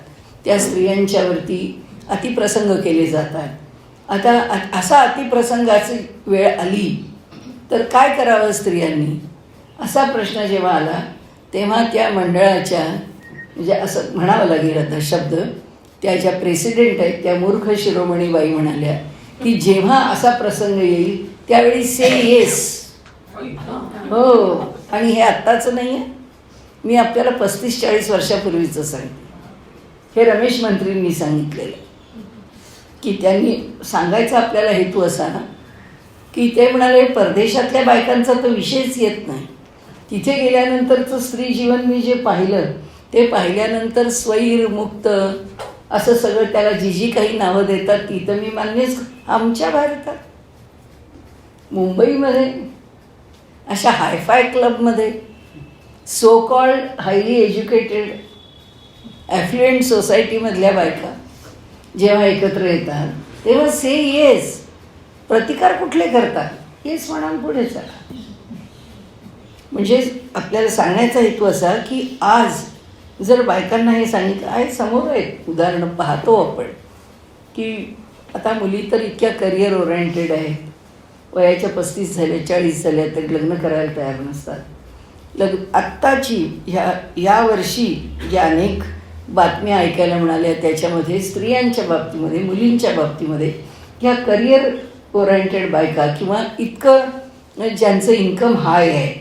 त्या स्त्रियांच्यावरती अतिप्रसंग केले जातात. आता असा अतिप्रसंगाची वेळ आली तर काय करावं स्त्रियांनी, असा प्रश्न जेव्हा आला तेव्हा त्या मंडळाच्या म्हणजे असं म्हणावं लागेल आता शब्द, त्या ज्या प्रेसिडेंट आहेत त्या मूर्ख शिरोमणी बाई म्हणाल्या की जेव्हा असा प्रसंग येईल त्यावेळी से येस. हो, आणि हे आत्ताचं नाही आहे, मी आपल्याला 35-40 वर्षापूर्वीचं सांगते. हे रमेश मंत्रींनी सांगितलेलं की त्यांनी सांगायचा आपल्याला हेतू असा ना की ते म्हणाले परदेशातल्या बायकांचा तर विषयच येत नाही. तिथे गेल्यानंतरचं स्त्री जीवन मी जे पाहिलं ते पाहिल्यानंतर स्वैर मुक्त असं सगळं त्याला जी जी काही नावं देतात ती तर मी मान्यच. आमच्या भारतात मुंबईमध्ये अशा हायफाय क्लबमध्ये सो कॉल्ड हायली एज्युकेटेड ॲफ्लुएंट सोसायटीमधल्या बायका जेव्हा एकत्र येतात तेव्हा से येस, प्रतिकार कुठले करतात, येस म्हणा पुढे चला. म्हणजे आपल्याला सांगण्याचा हेतू असा की आज जर बायकांना हे सांगितलं आहे, समोर आहेत उदाहरणं पाहतो आपण की आता मुली तर इतक्या करिअर ओरिएंटेड आहेत, वयाच्या 35 झाल्या 40 झाल्या तर लग्न करायला तयार नसतात. आत्ताची ह्या वर्षी ज्या अनेक बातम्या ऐकायला मिळाल्या त्याच्यामध्ये स्त्रियांच्या बाबतीमध्ये, मुलींच्या बाबतीमध्ये ह्या करिअर ओरिएंटेड बायका किंवा इतकं ज्यांचं इन्कम हाय आहे,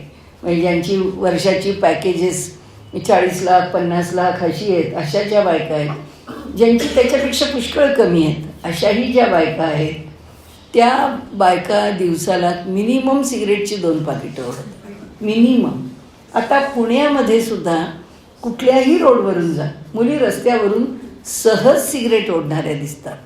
म्हणजे ज्यांची वर्षाची पॅकेजेस 40 लाख 50 लाख अशी आहेत, अशा ज्या बायका आहेत, ज्यांची त्याच्यापेक्षा पुष्कळ कमी आहेत, अशाही ज्या बायका आहेत त्या बायका दिवसाला मिनिमम सिगरेटची 2 पाकिटं ओढतात, मिनिमम. आता पुण्यामध्ये सुद्धा कुठल्याही रोडवरून जा, मुली रस्त्यावरून सहज सिगरेट ओढणाऱ्या दिसतात.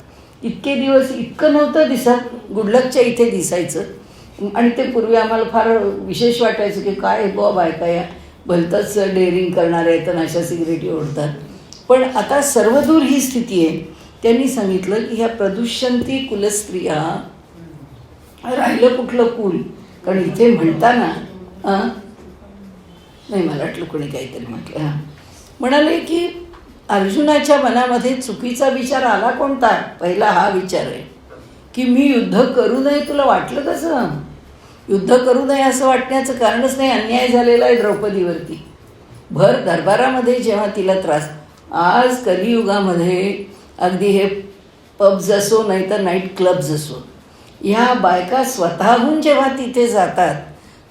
इतके दिवस इतकं नव्हतं दिसत, गुडलकच्या इथे दिसायचं आणि ते पूर्वी आम्हाला फार विशेष वाटायचं की काय बुवा बायका या भलतंच डेअरिंग करणाऱ्या आहेत आणि अशा सिगरेटी ओढतात. पण आता सर्वदूर ही स्थिती आहे. त्यांनी सांगितलं की ह्या प्रदूषंती कुलस्त्रिया, राहिलं कुठलं कुल, कारण इथे म्हणताना नाही मला वाटलं कोणी काहीतरी म्हटलं, म्हणाले की अर्जुनाच्या मनामध्ये चुकीचा विचार आला कोणता? पहिला हा विचार आहे की मी युद्ध करू नये. तुला वाटलं कसं? युद्ध करू नये असं वाटण्याचं कारणच नाही. अन्याय झालेला आहे द्रौपदीवरती. भर दरबारामध्ये जेव्हा तिला त्रास, आज कलियुगामध्ये अगदी हे पब्स असो नाही तर नाईट क्लब्स असो, ह्या बायका स्वतःहून जेव्हा तिथे जातात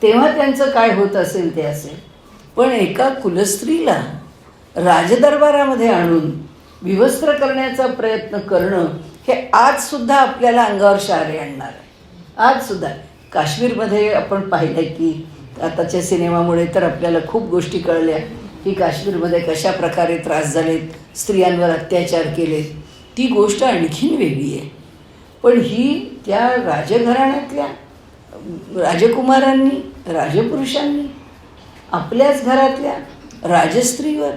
तेव्हा त्यांचं काय होत असेल ते असेल. पण एका कुलस्त्रीला राजदरबारामध्ये आणून विवस्त्र करण्याचा प्रयत्न करणं हे आजसुद्धा आपल्याला अंगावर शहारे आणणार आहे. आजसुद्धा काश्मीरमध्ये आपण पाहिलं की आताच्या सिनेमामुळे तर आपल्याला खूप गोष्टी कळल्या की काश्मीरमध्ये कशा प्रकारे त्रास झालेत, स्त्रियांवर अत्याचार केले. ती गोष्ट आणखीन वेगळी आहे. पण ही त्या राजघराण्यातल्या राजकुमारांनी, राजपुरुषांनी आपल्याच घरातल्या राजस्त्रीवर,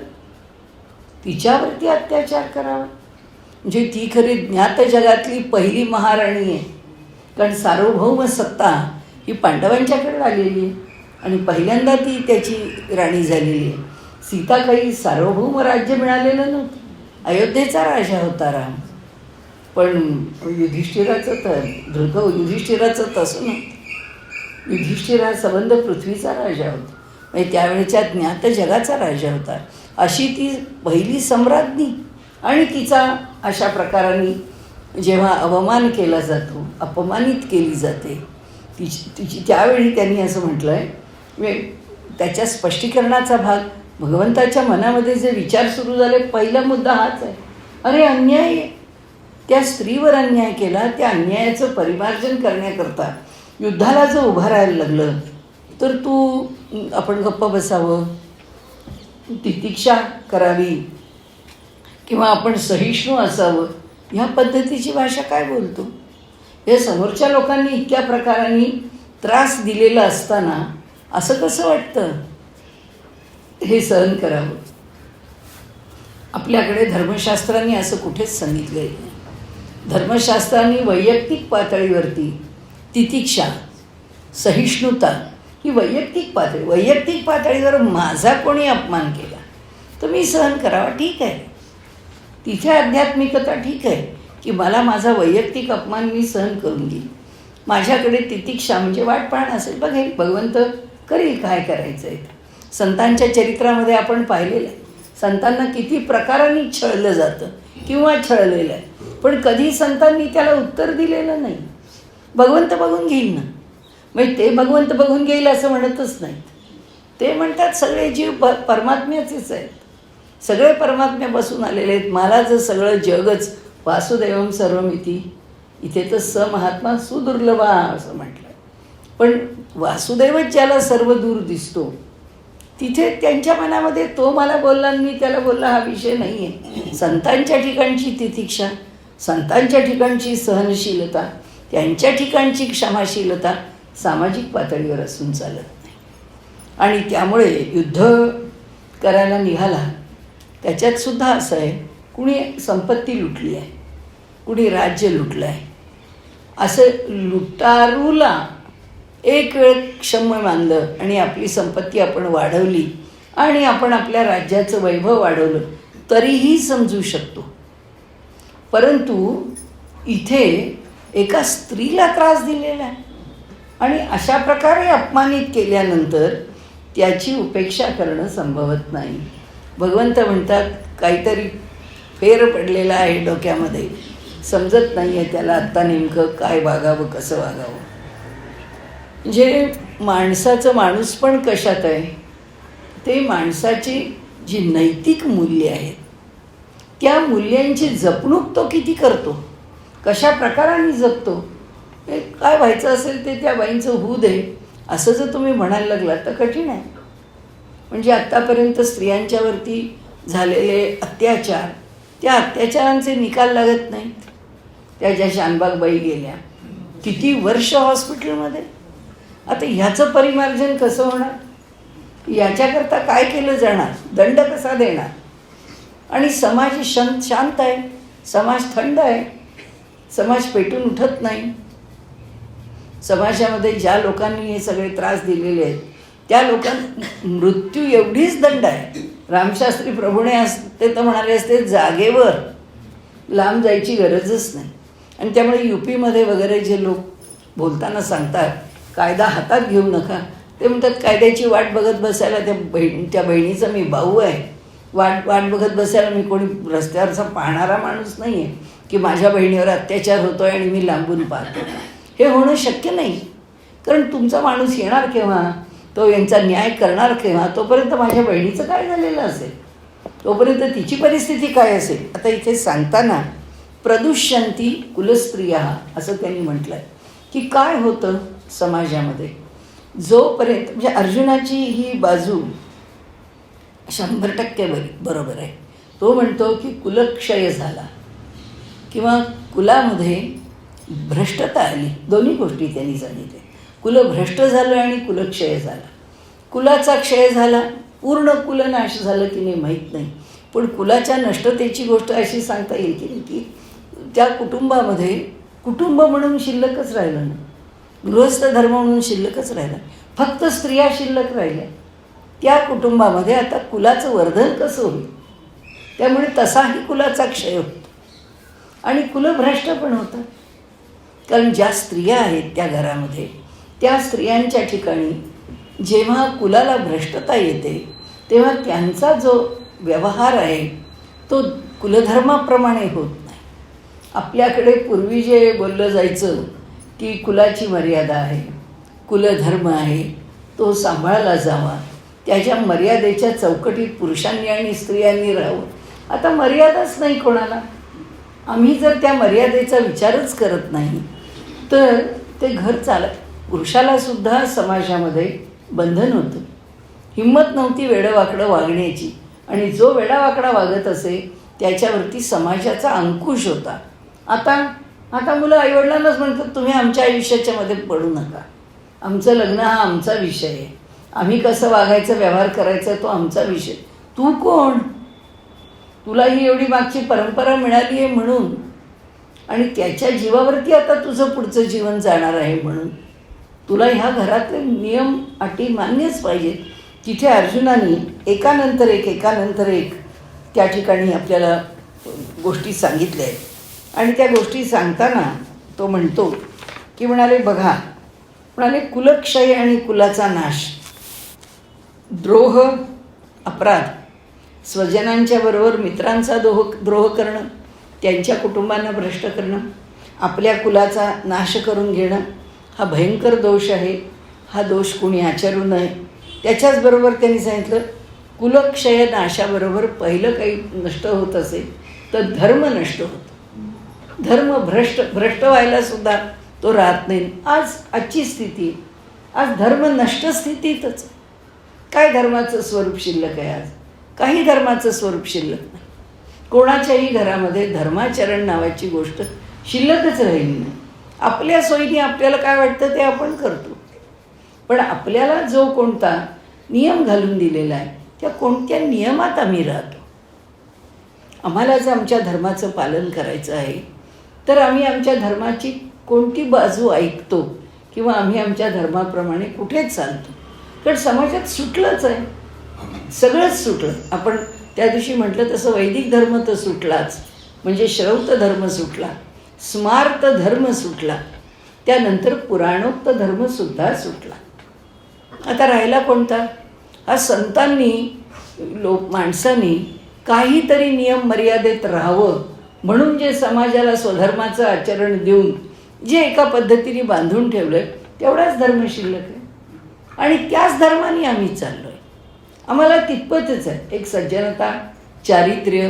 तिच्यावरती अत्याचार करावा म्हणजे ती खरी ज्ञात जगातली पहिली महाराणी आहे. कारण सार्वभौम सत्ता ही पांडवांच्याकडे आलेली आहे आणि पहिल्यांदा ती त्याची राणी झालेली आहे. सीता काही सार्वभौम राज्य मिळालेलं नव्हतं. अयोध्येचा राजा होता राम. पण युधिष्ठिराचं युधिष्ठिराचं तसं नव्हतं. युधिष्ठिर हा संबंध पृथ्वीचा राजा होता, म्हणजे त्यावेळेच्या ज्ञात जगाचा राजा होता. अशी ती पहिली सम्राज्ञी आणि तिचा अशा प्रकाराने जेव्हा अवमान केला जातो, अपमानित केली जाते, तिची त्यावेळी त्यांनी असं म्हटलं आहे, त्याच्या स्पष्टीकरणाचा भाग भगवंताच्या मनामध्ये जे विचार सुरू झाले, पहिला मुद्दा हाच आहे. अरे अन्याय, त्या स्त्रीवर अन्याय केला, त्या अन्यायाचं परिमार्जन करण्याकरता युद्धाला जर उभं राहायला लागलं तर आपण गप्प बसावं, तितिक्षा करावी किंवा आपण सहिष्णू असावं, ह्या पद्धतीची भाषा काय बोलतो? हे समोरच्या लोकांनी इतक्या प्रकारांनी त्रास दिलेला असताना असं कसं वाटतं हे सहन करावं? आपल्याकडे धर्मशास्त्रांनी असं कुठेच सांगितलं नाही. धर्मशास्त्रांनी वैयक्तिक पातळीवरती तितिक्षा, सहिष्णुता ही वैयक्तिक पातळीवर माझा कोणी अपमान केला तर मी सहन करावा, ठीक आहे. तिथे आध्यात्मिकता ठीक आहे की मला माझा वैयक्तिक अपमान मी सहन करून घेईन. माझ्याकडे तितिक्षा म्हणजे वाट पाहणं असेल, बघेल भगवंत करेल काय करायचं आहे. संतांच्या चरित्रामध्ये आपण पाहिलेलं आहे, संतांना किती प्रकारांनी छळलं जातं किंवा छळलेलं आहे, पण कधी संतांनी त्याला उत्तर दिलेलं नाही. भगवंत बघून घेईल ना, म्हणजे ते भगवंत बघून घेईल असं म्हणतच नाहीत. ते म्हणतात सगळे जीव परमात्म्याचेच आहेत, सगळे परमात्म्यापासून आलेले आहेत. मला जर सगळं जगच वासुदेवम सर्वमिती, इथे तर स महात्मा सुदुर्लभा असं म्हटलं. पण वासुदेवच ज्याला सर्व दूर दिसतो, तिथे त्यांच्या मनामध्ये तो मला बोलला आणि मी त्याला बोलला हा विषय नाही आहे. संतांच्या ठिकाणची तितिक्षा, संतांच्या ठिकाणची सहनशीलता, त्यांच्या ठिकाणची क्षमाशीलता सामाजिक पातळीवर असून चालत नाही. आणि त्यामुळे युद्ध करायला निघाला त्याच्यातसुद्धा असं आहे, कुणी संपत्ती लुटली आहे, कुणी राज्य लुटलं आहे. असं लुटारूला एक वेळ क्षम्य मानलं आणि आपली संपत्ती आपण वाढवली आणि आपण आपल्या राज्याचं वैभव वाढवलं तरीही समजू शकतो. परंतु इथे एका स्त्रीला त्रास दिलेला आहे आणि अशा प्रकारे अपमानित केल्यानंतर त्याची उपेक्षा करणं संभवत नाही. भगवंत म्हणतात काहीतरी फेर पडलेला आहे डोक्यामध्ये, समजत नाही आहे त्याला आत्ता नेमकं काय वागावं, कसं वागावं. म्हणजे माणसाचं माणूस पण कशात आहे, ते माणसाची जी नैतिक मूल्ये आहेत त्या मूल्यांची जपणूक तो किती करतो, कशा प्रकाराने जगतो. काय व्हायचं असेल ते त्या बाईंचं होऊ दे असं जर तुम्ही म्हणायला लागलात तर कठीण आहे. म्हणजे आत्तापर्यंत स्त्रियांच्यावरती झालेले अत्याचार, त्या अत्याचारांचे निकाल लागत नाहीत. त्या ज्या शानबागबाई गेल्या, किती वर्ष हॉस्पिटलमध्ये. आता ह्याचं परिमार्जन कसं होणार, याच्याकरता काय केलं जाणार, दंड कसा देणार. आणि समाज शांत आहे, समाज थंड आहे, समाज पेटून उठत नाही. समाजामध्ये ज्या लोकांनी हे सगळे त्रास दिलेले आहेत त्या लोकांना मृत्यू एवढीच दंड आहे रामशास्त्री प्रभूणे असते तर म्हणाले असते जागेवर, लांब जायची गरजच नाही. आणि त्यामुळे UPमध्ये वगैरे जे लोक बोलताना सांगतात कायदा हातात घेऊ नका, ते म्हणतात कायद्याची वाट बघत बसायला त्या बहिणीचा मी भाऊ आहे, वाट बघत बसायला मी कोणी रस्त्यावरचा पाहणारा माणूस नाही आहे की माझ्या बहिणीवर अत्याचार होतो आहे आणि मी लांबून पाहतो. हे होणं शक्य नाही. कारण तुमचा माणूस येणार केव्हा, तो यांचा न्याय करणार केव्हा, तोपर्यंत माझ्या बहिणीचं काय झालेलं असेल, तोपर्यंत तिची परिस्थिती काय असेल. आता इथे सांगताना प्रदुष्यंती कुलस्त्रिया असं त्यांनी म्हटलं आहे की काय होतं समाजामध्ये जोपर्यंत, म्हणजे अर्जुनाची ही बाजू 100% बरोबर आहे. तो म्हणतो की कुलक्षय झाला किंवा कुलामध्ये भ्रष्टता आली. दोन्ही गोष्टी त्यांनी सांगितल्या. कुल भ्रष्ट झालं आणि कुलक्षय झाला. कुलाचा क्षय झाला, पूर्ण कुलनाश झालं की नाही माहीत नाही, पण कुलाच्या नष्टतेची गोष्ट अशी सांगता येईल की की त्या कुटुंबामध्ये कुटुंब म्हणून शिल्लकच राहिलं नाही, गृहस्थ धर्म म्हणून शिल्लकच राहिला, फक्त स्त्रिया शिल्लक राहिल्या. त्या कुटुंबामध्ये आता कुलाचं वर्धन कसं होईल. त्यामुळे तसाही कुलाचा क्षय होतो आणि कुलभ्रष्ट पण होतं. कारण ज्या स्त्रिया आहेत त्या घरामध्ये, त्या स्त्रियांच्या ठिकाणी जेव्हा कुलाला भ्रष्टता येते तेव्हा त्यांचा जो व्यवहार आहे तो कुलधर्माप्रमाणे होत नाही. आपल्याकडे पूर्वी जे बोललं जायचं की कुलाची मर्यादा आहे, कुलधर्म आहे, तो सांभाळला जावा, त्याच्या मर्यादेच्या चौकटीत पुरुषांनी आणि स्त्रियांनी राहावं. आता मर्यादाच नाही कोणाला. आम्ही जर त्या मर्यादेचा विचारच करत नाही तर ते घर पुरुषालासुद्धा समाजामध्ये बंधन होतं. हिंमत नव्हती वेडंवाकडं वागण्याची, आणि जो वेडावाकडा वागत असे त्याच्यावरती समाजाचा अंकुश होता. आता मुलं आईवडिलांनाच म्हणतात तुम्ही आमच्या आयुष्याच्या मध्ये पडू नका, आमचं लग्न हा आमचा विषय आहे, आम्ही कसं वागायचं, व्यवहार करायचा तो आमचा विषय. तू कोण, तुला ही एवढी मागची परंपरा मिळाली आहे म्हणून, आणि त्याच्या जीवावरती आता तुझं पुढचं जीवन जाणार आहे म्हणून तुला ह्या घरातले नियम अटी मान्यच पाहिजेत. तिथे अर्जुनाने एकानंतर एक त्या ठिकाणी आपल्याला गोष्टी सांगितल्या आहेत. आणि त्या गोष्टी सांगताना तो म्हणतो की म्हणाले कुलक्षय आणि कुलाचा नाश, द्रोह, अपराध, स्वजनांच्या बरोबर मित्रांचा द्रोह करणं, त्यांच्या कुटुंबांना भ्रष्ट करणं, आपल्या कुलाचा नाश करून घेणं हा भयंकर दोष आहे. हा दोष कोणी आचरू नये. त्याच्याचबरोबर त्यांनी सांगितलं कुलक्षय नाशाबरोबर पहिलं काही नष्ट होत असेल तर धर्म नष्ट होतो. धर्म भ्रष्ट व्हायलासुद्धा तो राहत नाही. आजची स्थिती, आज धर्म नष्ट स्थितीतच. काय धर्माचं स्वरूप शिल्लक आहे आज? काही धर्माचं स्वरूप शिल्लक नाही. कोणाच्याही घरामध्ये धर्माचरण नावाची गोष्ट शिल्लकच राहिली नाही. आपल्या सोयीने आपल्याला काय वाटतं ते आपण करतो, पण आपल्याला जो कोणता नियम घालून दिलेला आहे त्या कोणत्या नियमात आम्ही राहतो. आम्हाला जर आमच्या धर्माचं पालन करायचं आहे तर आम्ही आमच्या धर्माची कोणती बाजू ऐकतो किंवा आम्ही आमच्या धर्माप्रमाणे कुठेच चालतो. कारण समाजात सुटलंच आहे, सगळंच सुटलं. आपण त्या दिवशी म्हटलं तसं वैदिक धर्म तर सुटलाच, म्हणजे श्रौत धर्म सुटला, स्मार्त धर्म सुटला, त्यानंतर पुराणोक्त धर्मसुद्धा सुटला. आता राहिला कोणता? हा संतांनी माणसांनी काहीतरी नियम मर्यादेत राहावं म्हणून जे समाजाला स्वधर्माचं आचरण देऊन जे एका पद्धतीने बांधून ठेवलं तेवढाच धर्म शिल्लक आहे आणि त्याच धर्माने आम्ही चाललो आहे. आम्हाला तितपतच आहे. एक सज्जनता, चारित्र्य,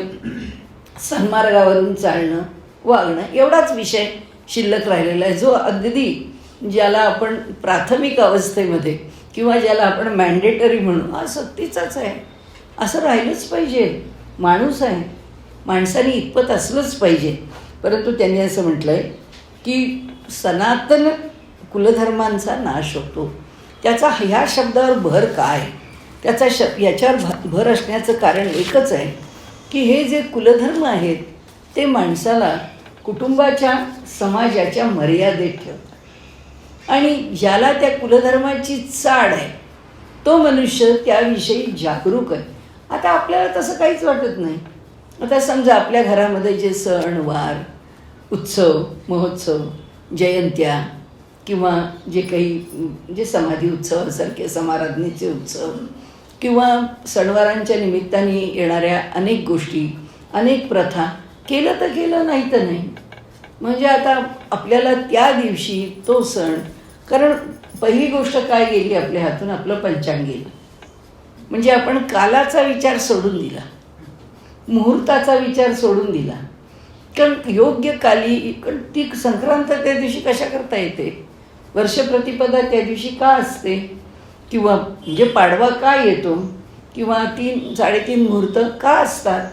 सन्मार्गावरून चालणं, वागणं एवढाच विषय शिल्लक राहिलेला आहे, जो अगदी ज्याला आपण प्राथमिक अवस्थेमध्ये किंवा ज्याला आपण मॅन्डेटरी म्हणू हा सक्तीचाच आहे. असं राहिलंच पाहिजे. माणूस आहे, माणसाने इतपत असलंच पाहिजे. परंतु त्यांनी असं म्हटलं आहे की सनातन कुलधर्मांचा नाश होतो. त्याचा ह्या शब्दावर भर काय? त्याचा याच्यावर भर असण्याचं कारण एकच आहे की हे जे कुलधर्म आहेत ते माणसाला कुटुंबाच्या, समाजाच्या मर्यादेत ठेवतात आणि ज्याला त्या कुलधर्माची चाड आहे तो मनुष्य त्याविषयी जागरूक आहे. आता आपल्याला तसं काहीच वाटत नाही. आता समजा आपल्या घरामध्ये जे सण वार, उत्सव महोत्सव, जयंत्या किंवा जे काही जे समाधी उत्सवासारखे समाराधनेचे उत्सव किंवा सणवारांच्या निमित्ताने येणाऱ्या अनेक गोष्टी, अनेक प्रथा, केलं तर केलं, नाही तर नाही. म्हणजे आता आपल्याला त्या दिवशी तो सण, कारण पहिली गोष्ट काय गेली आपल्या हातून, आपलं पंचांग गेलं. म्हणजे आपण कालाचा विचार सोडून दिला, मुहूर्ताचा विचार सोडून दिला. कारण योग्य काली, कारण ती संक्रांत त्या दिवशी कशा करता येते, वर्षप्रतिपदा त्या दिवशी का असते, किंवा म्हणजे पाडवा का येतो, किंवा 3-3.5 मुहूर्त का असतात,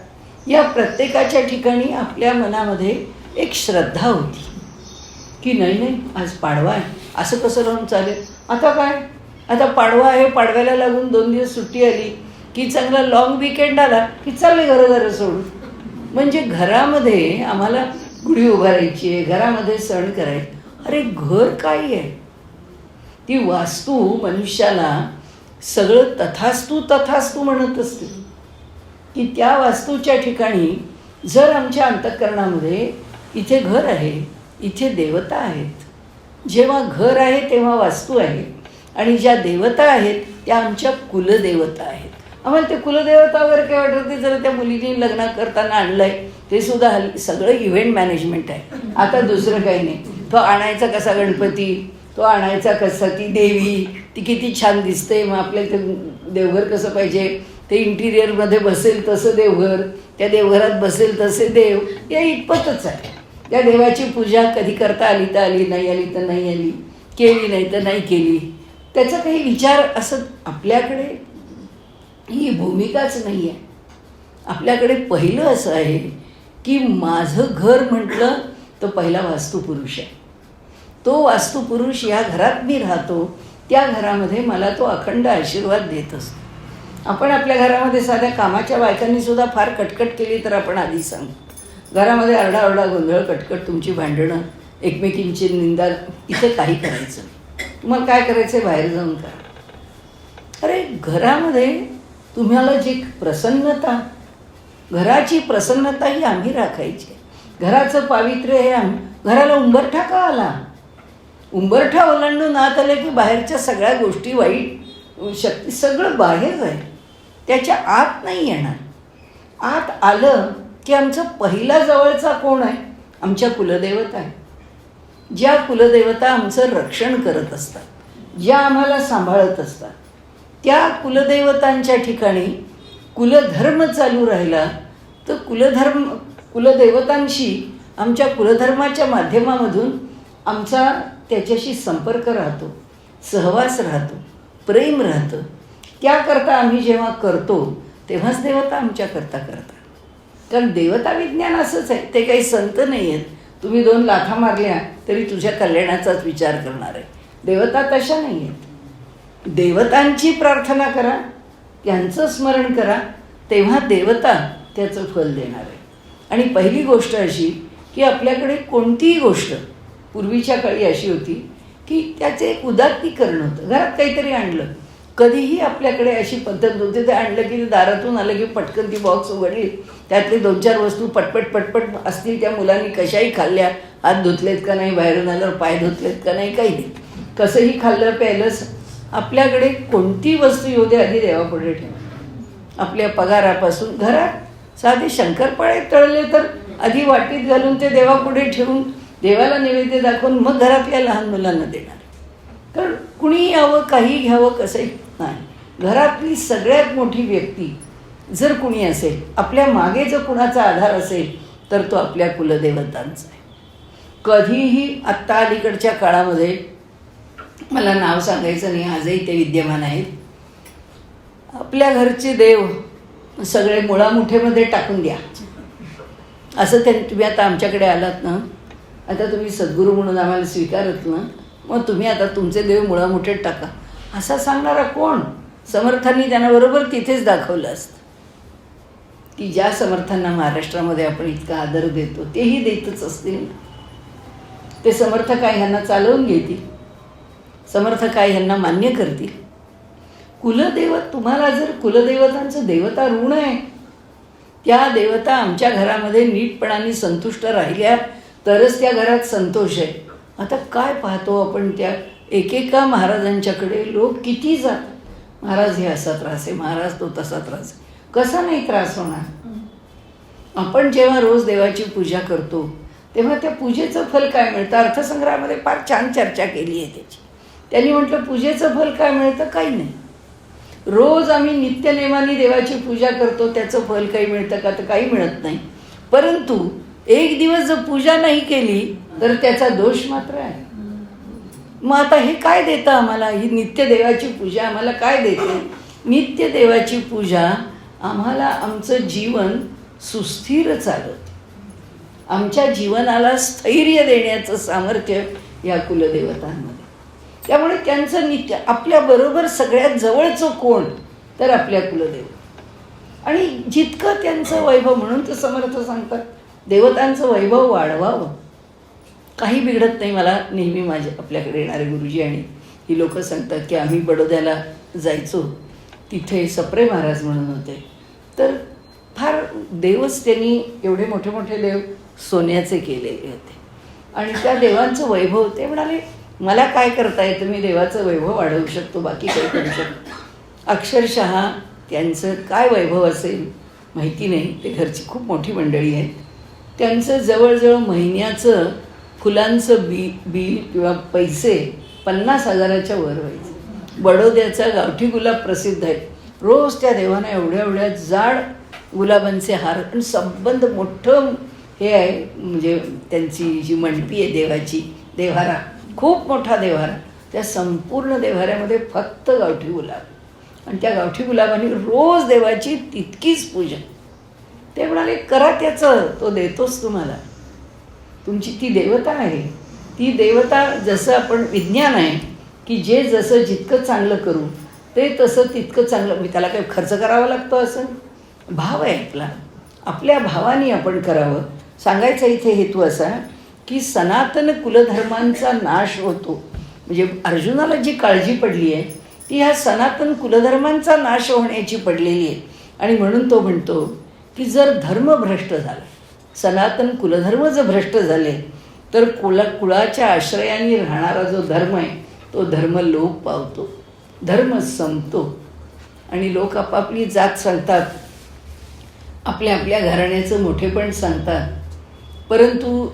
या प्रत्येकाच्या ठिकाणी आपल्या मनामध्ये एक श्रद्धा होती की नाही आज पाडवा आहे, असं कसं राहून चालेल. आता काय, आता पाडवा आहे, पाडव्याला लागून 2 दिवस सुट्टी आली की चांगला लॉंग विकेंड आला की चालले घरं सोडून. म्हणजे घरामध्ये आम्हाला गुढी उभारायची आहे, घरामध्ये सण करायचे. अरे घर काय आहे, ती वास्तू मनुष्याला सगळं तथास्तू तथास्तू म्हणत असते. की त्या वास्तूच्या ठिकाणी जर आमच्या अंतःकरणामध्ये इथे घर आहे, इथे देवता आहेत, जेव्हा घर आहे तेव्हा वास्तू आहे, आणि ज्या देवता आहेत त्या आमच्या कुलदेवता आहेत. आम्हाला ते कुलदेवता वगैरे काय वाटत नाही. जर त्या मुलीने लग्न करताना आणलंय ते सुद्धा सगळं इव्हेंट मॅनेजमेंट आहे. आता दुसरं काही नाही. तो आणायचा कसा गणपती, तो आणायचा कसा ती देवी, ती किती छान दिसते, मग आपल्याला ते देवघर कसं पाहिजे, ते इंटिरियरमध्ये बसेल तसं देवघर, त्या देवघरात बसेल तसे देव, या इतपतच आहे. त्या देवाची पूजा कधी करता आली तर आली, नाही आली तर नाही आली, केली नाही तर नाही केली, त्याचा काही विचार असं आपल्याकडे ही भूमिकाच नाही आहे. आपल्याकडे पहिलं असं आहे की माझं घर म्हटलं तर पहिला वास्तुपुरुष आहे. तो वास्तुपुरुष या घरात मी राहतो, त्या घरामध्ये मला तो अखंड आशीर्वाद देत असतो. आपण आपल्या घरामध्ये साध्या कामाच्या बायकांनी सुद्धा फार कटकट केली तर आपण आधी सांगू, घरामध्ये आरडाओरडा गोंधळ कटकट तुमची भांडणं, एकमेकींची निंदा, इथे काही करायचं नाही. तुम्हाला काय करायचं आहे, बाहेर जाऊन करा. अरे घरामध्ये तुम्हाला जी प्रसन्नता, घराची प्रसन्नता ही आम्ही राखायची. घराचं पावित्र्य हे घराला उंबरठा का आला, उंबरठा ओलांडून आत आलं की बाहेरच्या सगळ्या गोष्टी, वाईट शक्ती सगळं बाहेर आहे, त्याच्या आत नाही येणार. आत आलं की आमचं पहिला जवळचा कोण आहे, आमच्या कुलदेवता आहे. ज्या कुलदेवता आमचं रक्षण करत असतात, ज्या आम्हाला सांभाळत असतात, त्या कुलदेवतांच्या ठिकाणी कुलधर्म चालू राहिला तर कुलदेवतांशी आमच्या कुलधर्माच्या माध्यमामधून आमचा त्याच्याशी संपर्क राहतो, सहवास राहतो, प्रेम राहतं. त्याकरता आम्ही जेव्हा करतो तेव्हाच देवता आमच्याकरता करतात. कारण देवता विज्ञान असंच आहे, ते काही संत नाही आहेत. तुम्ही 2 लाथा मारल्या तरी तुझ्या कल्याणाचाच विचार करणार आहे. देवता तशा नाही आहेत. देवतांची प्रार्थना करा, त्यांचं स्मरण करा, तेव्हा देवता त्याचं फल देणार आहे. आणि पहिली गोष्ट अशी की आपल्याकडे कोणतीही गोष्ट पूर्वीच्या काळी अशी होती की त्याचे एक उदात्तीकरण होतं. घरात काहीतरी आणलं, कधीही आपल्याकडे अशी पद्धत होती, ते आणलं की दारातून आलं की पटकन ती बॉक्स उघडली, त्यातले 2-4 वस्तू पटपट पटपट असतील, त्या मुलांनी कशाही खाल्ल्या, हात धुतलेत का नाही, बाहेरून आल्यावर पाय धुतलेत का नाही, काही नाही, कसंही खाल्लं प्यायलंच. आपल्याकडे कोणती वस्तू येऊ दे आधी देवापुढे ठेवा. आपल्या पगारापासून घरात साधे शंकरपाळे तळले तर आधी वाटीत घालून ते देवापुढे ठेवून देवाला नैवेद्य दाखवून मग घरातल्या लहान मुलांना देणार. कारण कुणी यावं, काही घ्यावं, कसंही नाही. घरातली सगळ्यात मोठी व्यक्ती जर कुणी असेल, आपल्या मागे जर कुणाचा आधार असेल तर तो आपल्या कुलदेवतांचा आहे. कधीही आत्ता अलीकडच्या काळामध्ये, मला नाव सांगायचं नाही, आजही ते विद्यमान आहेत, आपल्या घरचे देव सगळे मुळामुठेमध्ये टाकून द्या असं तुम्ही आता आमच्याकडे आलात ना, आता तुम्ही सद्गुरू म्हणून आम्हाला स्वीकारत ना, मग तुम्ही आता तुमचे देव मुळामुठेत टाका असा सांगणारा कोण? समर्थांनी त्यांना बरोबर तिथेच दाखवलं असतं की ज्या समर्थांना महाराष्ट्रामध्ये आपण इतका आदर देतो तेही देतच असतील. ते समर्थ काय ह्यांना चालवून घेतील, समर्थ काय ह्यांना मान्य करतील. तुम्हाला जर कुलदेवतांचं देवता ऋण आहे, त्या देवता आमच्या घरामध्ये नीटपणाने संतुष्ट राहिल्या तरच त्या घरात संतोष आहे. आता काय पाहतो आपण त्या एकेका महाराजांच्याकडे, लोक किती जातात, महाराज हे असा त्रास आहे, महाराज तो तसा त्रास आहे. कसा नाही त्रास होणार? आपण जेव्हा रोज देवाची पूजा करतो तेव्हा त्या पूजेचं फल काय मिळतं? अर्थसंग्रहामध्ये फार छान चर्चा केली आहे त्याची. त्यांनी म्हटलं पूजेचं फल काय मिळतं? काही नाही. रोज आम्ही नित्यनेमाने देवाची पूजा करतो, त्याचं फल काही मिळतं का? तर काही मिळत नाही. परंतु एक दिवस जर पूजा नाही केली तर त्याचा दोष मात्र आहे. मग आता हे काय देतं आम्हाला? ही नित्य देवाची पूजा आम्हाला काय देते? नित्य देवाची पूजा आम्हाला आमचं जीवन सुस्थिर चालवते. आमच्या जीवनाला स्थैर्य देण्याचं सामर्थ्य या कुलदेवतांमध्ये. त्यामुळे त्यांचं नित्य आपल्याबरोबर सगळ्यात जवळचं कोण? तर आपल्या कुलदेवता. आणि जितकं त्यांचं वैभव, म्हणून तर समर्थ सांगतात देवतांचं वैभव वाढवावं. काही बिघडत नाही. मला नेहमी आपल्याकडे येणारे गुरुजी आणि ही लोक सांगतात की आम्ही बडोद्याला जायचो, तिथे सप्रे महाराज म्हणून होते. तर फार देवच त्यांनी एवढे मोठे मोठे देव सोन्याचे केलेले होते आणि त्या देवांचं वैभव, ते म्हणाले मला काय करता येतं, मी देवाचं वैभव वाढवू शकतो, बाकी काही करू शकतो. अक्षरशः त्यांचं काय वैभव असेल माहिती नाही. ते घरची खूप मोठी मंडळी आहेत. त्यांचं जवळजवळ महिन्याचं फुलांचं बिल किंवा पैसे 50,000च्या वर व्हायचे. बडोद्याचा गावठी गुलाब प्रसिद्ध आहे. रोज त्या देवांना एवढ्या एवढ्या जाड गुलाबांचे हार, आणि संबंध मोठं हे आहे, म्हणजे त्यांची जी मंडपी आहे देवाची, देव्हारा, खूप मोठा देव्हारा. त्या संपूर्ण देव्हाऱ्यामध्ये फक्त गावठी गुलाब, आणि त्या गावठी गुलाबाने रोज देवाची तितकीच पूजा. ते म्हणाले करा त्याचं, तो देतोच तुम्हाला. तुमची ती देवता आहे. ती देवता, जसं आपण विज्ञान आहे की जे जसं जितकं चांगलं करू ते तसं तितकं चांगलं. मी त्याला काही खर्च करावा लागतो असं? भाव आहे आपला, आपल्या भावाने आपण करावं. सांगायचा इथे हेतू असा की सनातन कुलधर्मांचा नाश होतो. म्हणजे अर्जुनाला जी काळजी पडली आहे ती ह्या सनातन कुलधर्मांचा नाश होण्याची पडलेली आहे. आणि म्हणून तो म्हणतो की जर धर्म भ्रष्ट झाला, सनातन कुलधर्म जर भ्रष्ट झाले तर कुळाच्या आश्रयाने राहणारा जो धर्म आहे तो धर्म लोप पावतो, धर्म संपतो. आणि लोक आपापली जात सांगतात, आपल्या आपल्या घराण्याचं मोठेपण सांगतात. परंतु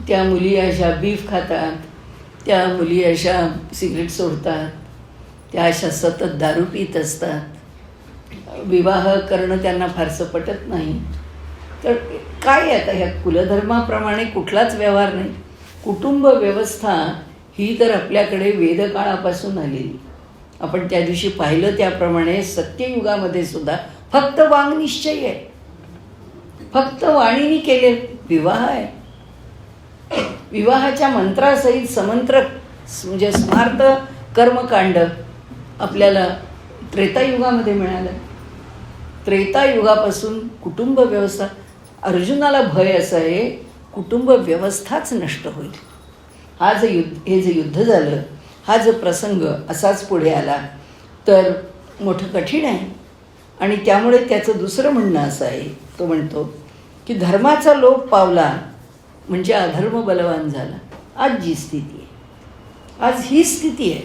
त्या मुली अशा बीफ खातात, त्या मुली अशा सिगरेट सोडतात, त्या अशा सतत दारू पित असतात. विवाह करणं त्यांना फारसं पटत नाही. तर काय आता ह्या कुलधर्माप्रमाणे कुठलाच व्यवहार नाही. कुटुंब व्यवस्था ही तर आपल्याकडे वेदकाळापासून आलेली. आपण त्या दिवशी पाहिलं त्याप्रमाणे सत्ययुगामध्ये सुद्धा फक्त वाङ्निश्चय आहे, फक्त वाणीने केले विवाह आहे. विवाहाच्या मंत्रासहित समंत्र म्हणजे स्मार्त कर्मकांड आपल्याला त्रेतायुगामध्ये मिळालं. त्रेतायुगापासून कुटुंब व्यवस्था, अर्जुनाला भय असं आहे कुटुंब व्यवस्थाच नष्ट होईल. हे जे युद्ध झालं, हा जो प्रसंग असाच पुढे आला तर मोठं कठीण आहे. आणि त्यामुळे त्याचं दुसरं म्हणणं असं आहे, तो म्हणतो की धर्माचा लोप पावला म्हणजे अधर्म बलवान झाला. आज जी स्थिती आहे, आज ही स्थिती आहे,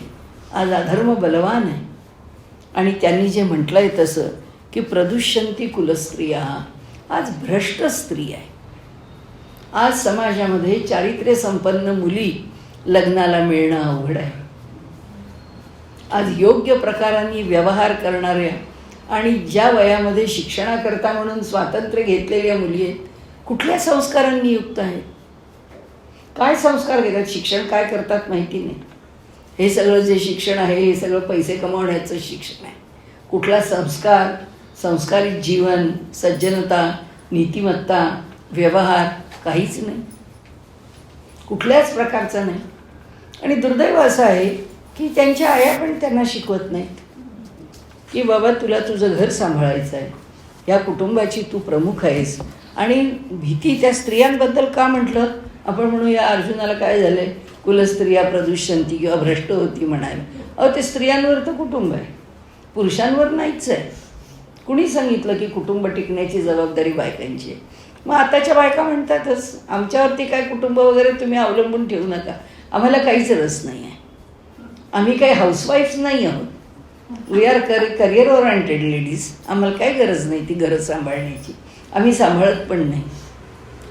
आज अधर्म बलवान आहे. आणि त्यांनी जे म्हटलं आहे तसं की प्रदुष्यंती कुलस्त्रिया, आज भ्रष्ट स्त्री आहे. आज समाजामध्ये चारित्र्य संपन्न मुली लग्नाला मिळणं अवघड आहे. आज योग्य प्रकारांनी व्यवहार करणाऱ्या आणि ज्या वयामध्ये शिक्षणाकरता म्हणून स्वातंत्र्य घेतलेल्या मुली आहेत, कुठल्या संस्कारांनी युक्त आहेत? काय संस्कार घेतात? शिक्षण काय करतात माहिती नाही. हे सगळं जे शिक्षण आहे हे सगळं पैसे कमावण्याचं शिक्षण आहे. कुठला संस्कार, संस्कारित जीवन, सज्जनता, नीतिमत्ता, व्यवहार काहीच नाही, कुठल्याच प्रकारचा नाही. आणि दुर्दैव असं आहे की त्यांच्या आया पण त्यांना शिकवत नाहीत की बाबा तुला तुझं घर सांभाळायचं आहे, या कुटुंबाची तू प्रमुख आहेस. आणि भीती त्या स्त्रियांबद्दल का म्हटलं आपण? म्हणू या अर्जुनाला काय झालं आहे, कुलस्त्रिया प्रदुष्यंती किंवा भ्रष्ट होती म्हणायला. ते स्त्रियांवर तर कुटुंब आहे. पुरुषांवर नाहीच आहे. कुणी सांगितलं की कुटुंब टिकण्याची जबाबदारी बायकांची आहे? मग आताच्या बायका म्हणतातच आमच्यावरती काय कुटुंब वगैरे तुम्ही अवलंबून ठेवू नका, आम्हाला काहीच रस नाही आहे, आम्ही काही हाऊसवाईफ्स नाही आहोत, we are career oriented ladies, आम्हाला काही गरज नाही ती घरं सांभाळण्याची, आम्ही सांभाळत पण नाही.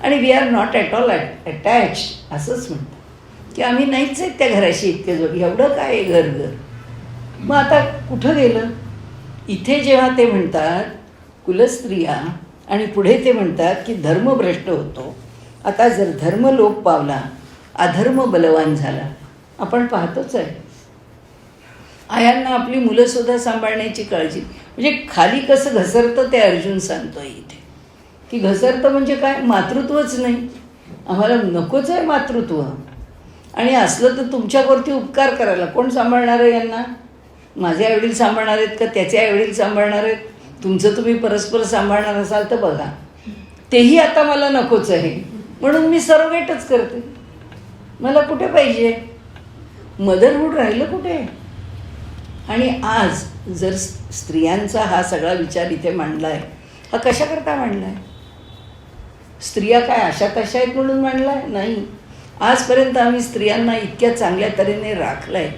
आणि we are not at all attached असंच म्हणतात की आम्ही नाहीच आहेत त्या घराशी इतके जोड, एवढं काय आहे घर घर. मग आता कुठं गेलं? इथे जेव्हा ते म्हणतात कुलस्त्रिया आणि पुढे ते म्हणतात की धर्म भ्रष्ट होतो. आता जर धर्म लोप पावला, अधर्म बलवान झाला, आपण पाहतोच आहे. आयांना आपली मुलंसुद्धा सांभाळण्याची काळजी, म्हणजे खाली कसं घसरतं ते अर्जुन सांगतोय इथे की घसरतं म्हणजे काय? मातृत्वच नाही, आम्हाला नकोच आहे मातृत्व. आणि असलं तर तुमच्यावरती उपकार करायला कोण सांभाळणार आहे यांना? माझे आईवडील सांभाळणार आहेत का त्याचे आईवडील सांभाळणार आहेत? तुमचं तुम्ही परस्पर सांभाळणार असाल तर बघा, तेही आता मला नकोच आहे, म्हणून मी सरोगेटच करते. मला कुठे पाहिजे? मदरहूड राहिलं कुठे? आणि आज जर स्त्रियांचा हा सगळा विचार इथे मांडला आहे, हा कशाकरता मांडला आहे? स्त्रिया काय अशा तशा आहेत म्हणून मांडला आहे? नाही. आजपर्यंत आम्ही स्त्रियांना इतक्या चांगल्या तऱ्हेने राखलं आहे,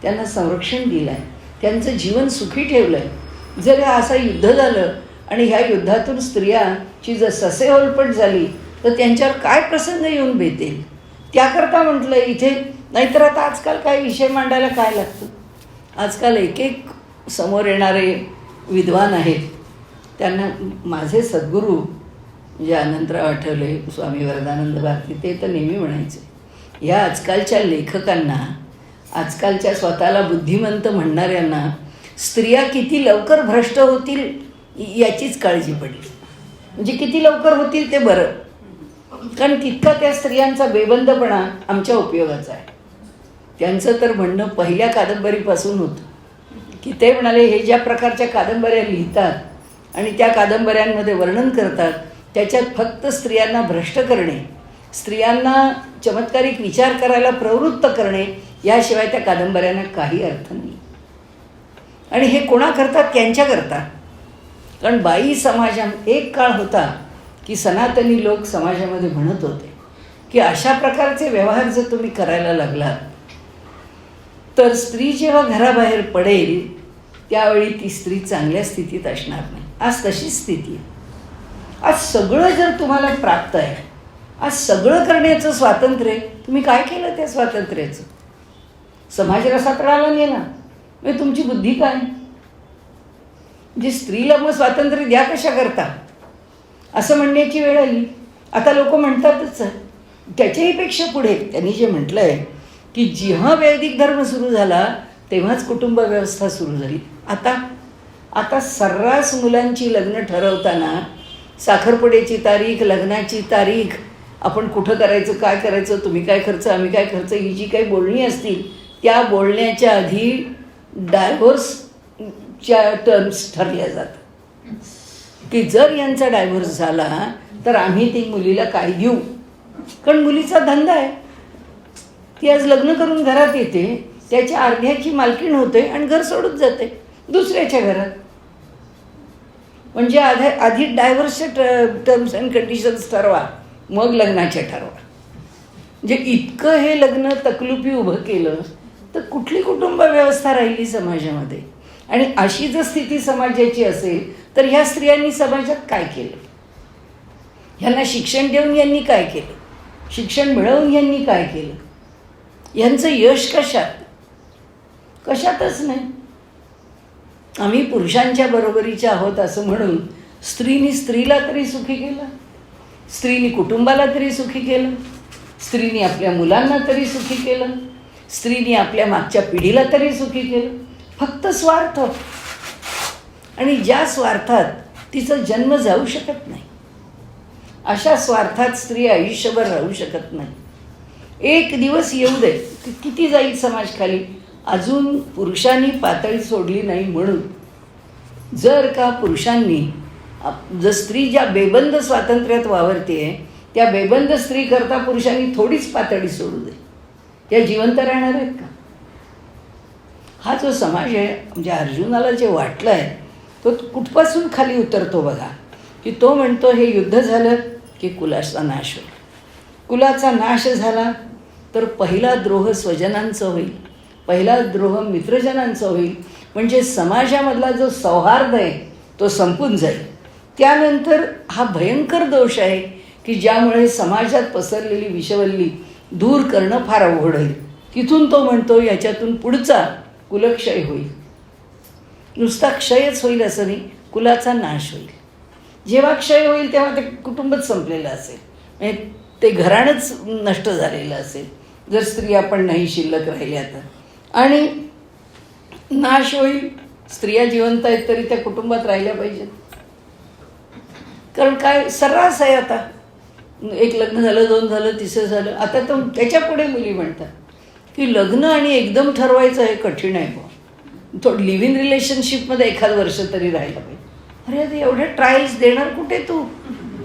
त्यांना संरक्षण दिलं आहे, त्यांचं जीवन सुखी ठेवलं आहे. जर असं युद्ध झालं आणि ह्या युद्धातून स्त्रियांची जर ससेहोलपट झाली तर त्यांच्यावर काय प्रसंग येऊन बेतेल, त्याकरता म्हटलं इथे. नाहीतर आता आजकाल काय विषय मांडायला काय लागतं? आजकाल एक एक समोर येणारे विद्वान आहेत, त्यांना माझे सद्गुरू म्हणजे अनंतराव आठवले, स्वामी वरदानंद भारती, ते तर नेहमी म्हणायचे, ह्या आजकालच्या लेखकांना, आजकालच्या स्वतःला बुद्धिमंत म्हणणाऱ्यांना स्त्रिया किती लवकर भ्रष्ट होतील याचीच काळजी पडली. म्हणजे किती लवकर होतील ते बरं, कारण तितका त्या स्त्रियांचा बेबंदपणा आमच्या उपयोगाचा आहे. त्यांचं तर म्हणणं पहिल्या कादंबरीपासून होतं की ते म्हणाले, हे ज्या प्रकारच्या कादंबऱ्या लिहितात आणि त्या कादंबऱ्यांमध्ये वर्णन करतात, त्याच्यात फक्त स्त्रियांना भ्रष्ट करणे, स्त्रियांना चमत्कारिक विचार करायला प्रवृत्त करणे, याशिवाय त्या कादंबऱ्यांना काही अर्थ नाही. आणि हे कोणा करतात? त्यांच्या करता. कारण बाई समाजात एक काळ होता की सनातनी लोक समाजामध्ये म्हणत होते की अशा प्रकारचे व्यवहार जर तुम्ही करायला लागलात तर स्त्री जेव्हा घराबाहेर पडेल त्यावेळी ती स्त्री चांगल्या स्थितीत असणार नाही. आज तशीच स्थिती आहे. आज सगळं जर तुम्हाला प्राप्त आहे, आज सगळं करण्याचं स्वातंत्र्य आहे, तुम्ही काय केलं त्या स्वातंत्र्याचं? समाज रसातळाला नेला, म्हणजे तुमची बुद्धी काय? म्हणजे स्त्रीला मग स्वातंत्र्य द्या कशा करता असं म्हणण्याची वेळ आली. आता लोक म्हणतातच. त्याच्याही पेक्षा पुढे त्यांनी जे म्हटलं आहे की जेव्हा वैदिक धर्म सुरू झाला तेव्हाच कुटुंब व्यवस्था सुरू झाली. आता सर्रास मुलांची लग्न ठरवताना साखरपुड्याची तारीख, लग्नाची तारीख, आपण कुठं करायचं, काय करायचं, तुम्ही काय खर्च, आम्ही काय खर्च, ही जी काही बोलणी असतील त्या बोलण्याच्या आधी डायव्होर्सच्या टर्म्स ठरल्या जातात की जर यांचा डायव्होर्स झाला तर आम्ही ती मुलीला काय देऊ. कारण मुलीचा धंदा आहे, ती आज लग्न करून घरात येते, त्याच्या अर्ध्याची मालकीण होते आणि घर सोडून जाते दुसऱ्याच्या घरात. म्हणजे आधी डायव्हर्सचे टर्म्स अँड कंडिशन्स ठरवा, मग लग्नाचे ठरवा. म्हणजे इतकं हे लग्न तकलुफी उभं केलं तर कुठली कुटुंब व्यवस्था राहिली समाजामध्ये? आणि अशी जर स्थिती समाजाची असेल तर ह्या स्त्रियांनी समाजात काय केलं? ह्यांना शिक्षण देऊन यांनी काय केलं? शिक्षण मिळवून यांनी काय केलं? यांचं यश कशात? कशातच नाही. आम्ही पुरुषांच्या बरोबरीच्या आहोत असं म्हणून स्त्रीनी स्त्रीला तरी सुखी केलं, स्त्रीनी कुटुंबाला तरी सुखी केलं, स्त्रीनी आपल्या मुलांना तरी सुखी केलं, स्त्रीनी आपल्या मागच्या पिढीला तरी सुखी केलं. फक्त स्वार्थ. आणि ज्या स्वार्थात तिचा जन्म जाऊ शकत नाही, अशा स्वार्थात स्त्री आयुष्यभर राहू शकत नाही. एक दिवस येऊ दे, किती जाईल समाज खाली. अजून पुरुषांनी पातळी सोडली नाही म्हणून. जर का पुरुषांनी जर स्त्री ज्या बेबंद स्वातंत्र्यात वावरते त्या बेबंद स्त्री करता पुरुषांनी थोडीच पातळी सोडू दे, त्या जिवंत राहणार आहेत का? हा जो समाज आहे म्हणजे अर्जुनाला जे वाटलं आहे तो कुठपासून खाली उतरतो बघा, की तो म्हणतो हे युद्ध झालं की कुलाचा नाश होईल. कुलाचा नाश झाला तर पहिला द्रोह स्वजनांचं होईल, पहिला द्रोह मित्रजनांचं होईल. म्हणजे समाजामधला जो सौहार्द आहे तो संपून जाईल. त्यानंतर हा भयंकर दोष आहे की ज्यामुळे समाजात पसरलेली विषवल्ली दूर करणं फार अवघड होईल. तिथून तो म्हणतो याच्यातून पुढचा कुलक्षय होईल. नुसता क्षयच होईल असं नाही, कुलाचा नाश होईल. जेव्हा क्षय होईल तेव्हा ते कुटुंबच संपलेलं असेल, म्हणजे ते घराणंच नष्ट झालेलं असेल जर स्त्रिया पण नाही शिल्लक राहिल्या तर. आणि नाश होईल, स्त्रिया जिवंत आहेत तरी त्या कुटुंबात राहिल्या पाहिजेत. कारण काय सर्रास आहे आता, एक लग्न झालं, दोन झालं, तिसरं झालं. आता तर त्याच्या पुढे मुली म्हणतात की लग्न आणि एकदम ठरवायचं हे कठीण आहे बुवा, थोडं लिव्ह इन रिलेशनशिपमध्ये एखाद वर्ष तरी राहिलं पाहिजे. अरे आता एवढे ट्रायल्स देणार कुठे तू?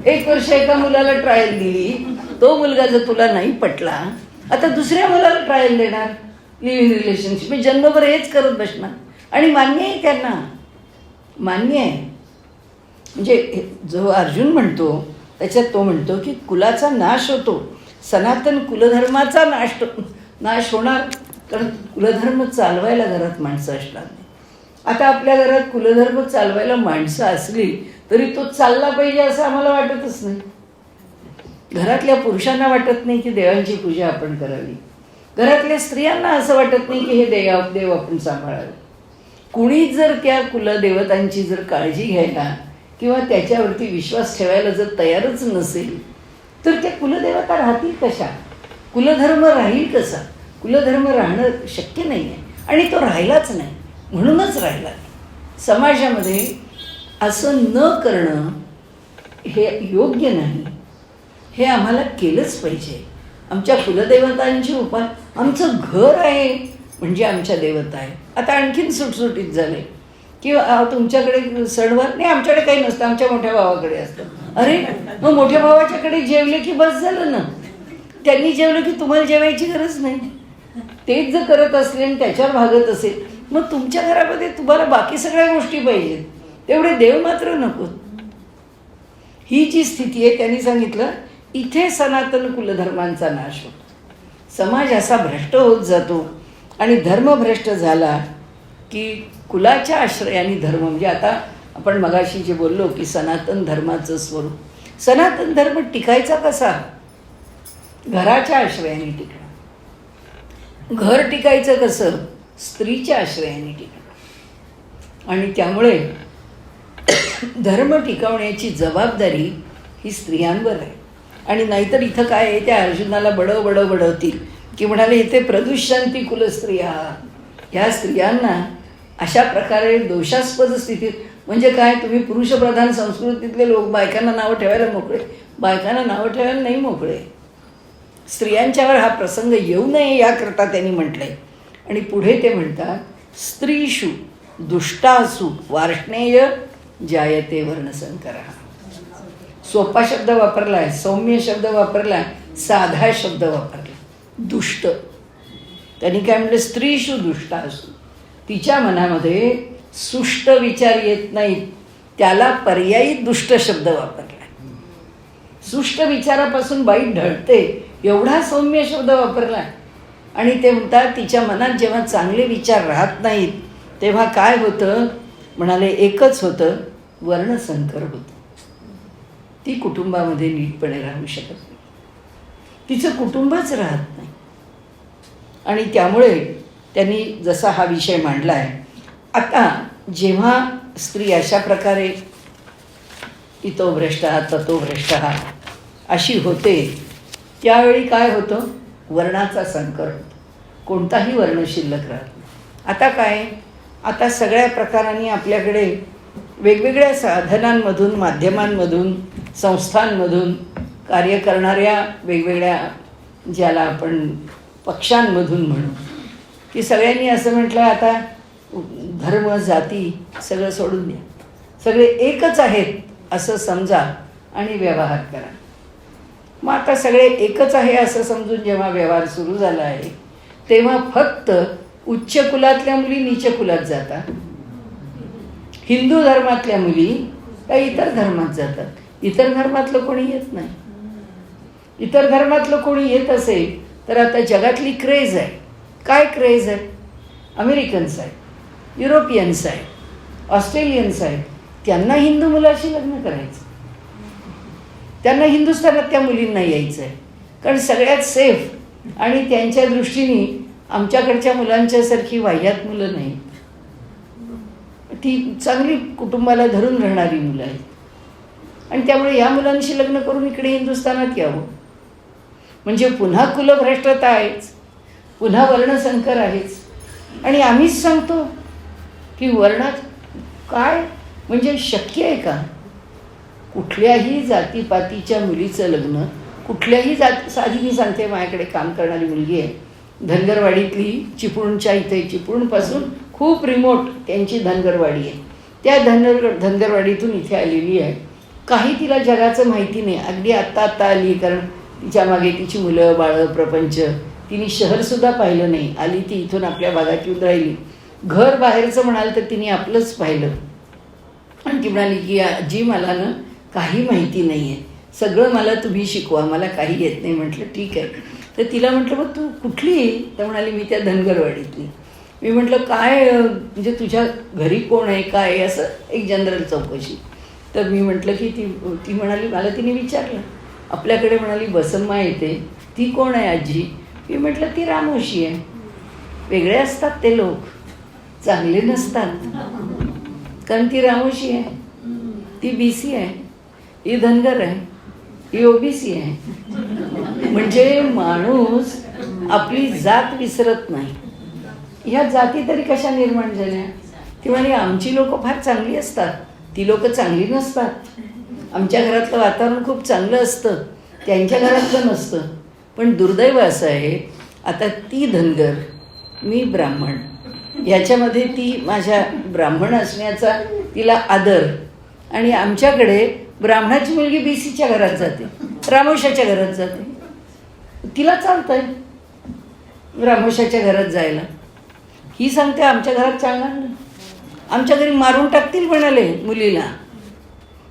एक वर्ष एका मुलाला ट्रायल दिली, तो मुलगा जर तुला नाही पटला, आता दुसऱ्या मुलाला ट्रायल देणार लिव्ह इन रिलेशनशिप. मी जन्मभर हेच करत बसणार. आणि मान्य आहे त्यांना, मान्य आहे. म्हणजे जो अर्जुन म्हणतो त्याच्यात तो म्हणतो की कुलाचा नाश होतो, सनातन कुलधर्माचा नाश होणार, कारण कुलधर्म चालवायला घरात माणसं असणार नाही. आता आपल्या घरात कुलधर्म चालवायला माणसं असली तरी तो चालला पाहिजे असं आम्हाला वाटतच नाही. घरातल्या पुरुषांना वाटत नाही की देवांची पूजा आपण करावी, घरातल्या स्त्रियांना असं वाटत नाही की हे देव आपण सांभाळावे. कुणी जर त्या कुलदेवतांची जर काळजी घ्यायला किंवा त्याच्यावरती विश्वास ठेवायला जर तयारच नसेल तर त्या कुलदेवता राहतील कशा? कुलधर्म राहील कसा? कुलधर्म राहणं शक्य नाही आहे आणि तो राहिलाच नाही, म्हणूनच राहिला. समाजामध्ये असं न करणं हे योग्य नाही, हे आम्हाला केलंच पाहिजे. आमच्या कुलदेवतांची आमचं घर आहे म्हणजे आमच्या देवता आहे. आता आणखीन सुटसुटीत झाले किंवा तुमच्याकडे सणवार नाही, आमच्याकडे काही नसतं, आमच्या मोठ्या भावाकडे असतं. अरे मग मोठ्या भावाच्याकडे जेवले की बस झालं ना, त्यांनी जेवलं की तुम्हाला जेवायची गरज नाही. तेच जर करत असले आणि त्याच्यावर भागत असेल मग तुमच्या घरामध्ये तुम्हाला बाकी सगळ्या गोष्टी पाहिजेत, तेवढे देव मात्र नको. ही जी स्थिती आहे त्यांनी सांगितलं इथे सनातन कुलधर्मांचा नाश होतो. समाज असा भ्रष्ट होत जातो आणि धर्म भ्रष्ट झाला की कुलाच्या आश्रयाने धर्म, म्हणजे आता आपण मगाशी जे बोललो की सनातन धर्माचं स्वरूप, सनातन धर्म टिकायचा कसा? घराच्या आश्रयाने टिकणं. घर टिकायचं कसं? स्त्रीच्या आश्रयाने टिकणं. आणि त्यामुळे धर्म टिकवण्याची जबाबदारी ही स्त्रियांवर आहे. आणि नाहीतर इथं काय आहे, त्या अर्जुनाला बडवतील की म्हणाले इथे प्रदुष्यंती कुलस्त्रिया, ह्या स्त्रियांना अशा प्रकारे दोषास्पद स्थितीत, म्हणजे काय, तुम्ही पुरुषप्रधान संस्कृतीतले लोक बायकांना नावं ठेवायला मोकळे, बायकांना नावं ठेवायला नाही मोकळे. स्त्रियांच्यावर हा प्रसंग येऊ नये याकरता त्यांनी म्हटलंय. आणि पुढे ते म्हणतात स्त्रीषु दुष्टासु वार्ष्णेय जायते वर्णसंकरः. सोपा शब्द वापरलाय, सौम्य शब्द वापरलाय, साधा शब्द वापरला, दुष्ट. त्यांनी काय म्हटलं? स्त्रीषु दुष्टासु. तिच्या मनामध्ये सुष्ट विचार येत नाहीत, त्याला पर्यायी दुष्ट शब्द वापरला. सुष्ट विचारापासून बाई ढळते एवढा सौम्य शब्द वापरला. आणि ते म्हणतात तिच्या मनात जेव्हा चांगले विचार राहत नाहीत तेव्हा काय होतं? म्हणाले एकच होतं, वर्णसंकर होतं. ती कुटुंबामध्ये नीटपणे राहू शकत नाही, तिचं कुटुंबच राहत नाही. आणि त्यामुळे त्यांनी जसा हा विषय मांडला आहे, आता जेव्हा स्त्री अशा प्रकारे इतो भ्रष्टा ततो भ्रष्टा अशी होते त्यावेळी काय होतं? वर्णाचा संकर होतो, कोणताही वर्ण शिल्लक राहत नाही. आता काय, आता सगळ्या प्रकारांनी आपल्याकडे वेगवेगळ्या साधनांमधून, माध्यमांमधून, संस्थांमधून कार्य करणाऱ्या वेगवेगळ्या, ज्याला आपण पक्षांमधून म्हणू, की सगळ्यांनी असं म्हटलं आता धर्म जाती सगळं सोडून द्या, सगळे एकच आहेत असं समजा आणि व्यवहार करा. मग आता सगळे एकच आहे असं समजून जेव्हा व्यवहार सुरू झाला आहे तेव्हा फक्त उच्च कुलातल्या मुली नीच कुलात जातात, हिंदू धर्मातल्या मुली काही इतर धर्मात जातात. इतर धर्मातलं कोणी येत नाही. इतर धर्मातलं कोणी येत असेल तर आता जगातली क्रेज आहे. काय क्रेज आहे? अमेरिकन्स आहेत, युरोपियन्स आहेत, ऑस्ट्रेलियन्स आहेत. त्यांना हिंदू मुलाशी लग्न करायचं, त्यांना हिंदुस्थानात त्या मुलींना यायचं आहे, कारण सगळ्यात सेफ आणि त्यांच्या दृष्टीने आमच्याकडच्या मुलांच्यासारखी वाह्यात मुलं नाहीत. ती चांगली कुटुंबाला धरून राहणारी मुलं आहेत आणि त्यामुळे या मुलांशी लग्न करून इकडे हिंदुस्थानात यावं. म्हणजे पुन्हा कुलभ्रष्टता आहेच, पुन्हा वर्णसंकर आहेच. आणि आम्हीच सांगतो की वर्णात काय म्हणजे शक्य आहे का? कुठल्याही जातीपातीच्या मुलीचं लग्न कुठल्याही साधी मी सांगते, माझ्याकडे काम करणारी मुलगी आहे धनगरवाडीतली, चिपळूणच्या इथे, चिपळूणपासून खूप रिमोट त्यांची धनगरवाडी आहे. त्या धनगरवाडीतून इथे आलेली आहे. काही तिला जगाचं माहिती नाही. अगदी आत्ता आली, कारण तिच्या मागे तिची मुलं बाळं प्रपंच. तिने शहरसुद्धा पाहिलं नाही. आली ती इथून आपल्या भागात येऊन राहिली. घर बाहेरचं म्हणाल तर तिने आपलंच पाहिलं आणि ती म्हणाली की आजी मला ना काही माहिती नाही आहे, सगळं मला तुम्ही शिकवा, मला काही येत नाही. म्हटलं ठीक आहे. तर तिला म्हटलं मग तू कुठली? तर म्हणाली मी त्या धनगरवाडीतली. मी म्हटलं काय म्हणजे तुझ्या घरी कोण आहे काय आहे, असं एक जनरल चौकशी. तर मी म्हटलं की ती म्हणाली, मला तिने विचारलं आपल्याकडे, म्हणाली बसम्मा येते, ती कोण आहे आजी? मी म्हटलं ती रामोशी आहे. वेगळे असतात ते लोक, चांगले नसतात, कारण ती रामोशी आहे, ती BC आहे, ही धनगर आहे, ही OBC आहे. म्हणजे माणूस आपली जात विसरत नाही. ह्या जाती तरी कशा निर्माण झाल्या? ती म्हणे आमची लोकं फार चांगली असतात, ती लोकं चांगली नसतात. आमच्या घरातलं वातावरण खूप चांगलं असतं, त्यांच्या घरातलं नसतं. पण दुर्दैव असं आहे, आता ती धनगर, मी ब्राह्मण, याच्यामध्ये ती माझ्या ब्राह्मण असण्याचा तिला आदर, आणि आमच्याकडे ब्राह्मणाची मुलगी BCच्या घरात जाते, रामोशाच्या घरात जाते, तिला चालतंय रामोशाच्या घरात जायला. ही सांगते आमच्या घरात चालणार नाही, आमच्या घरी मारून टाकतील म्हणाले मुलीला,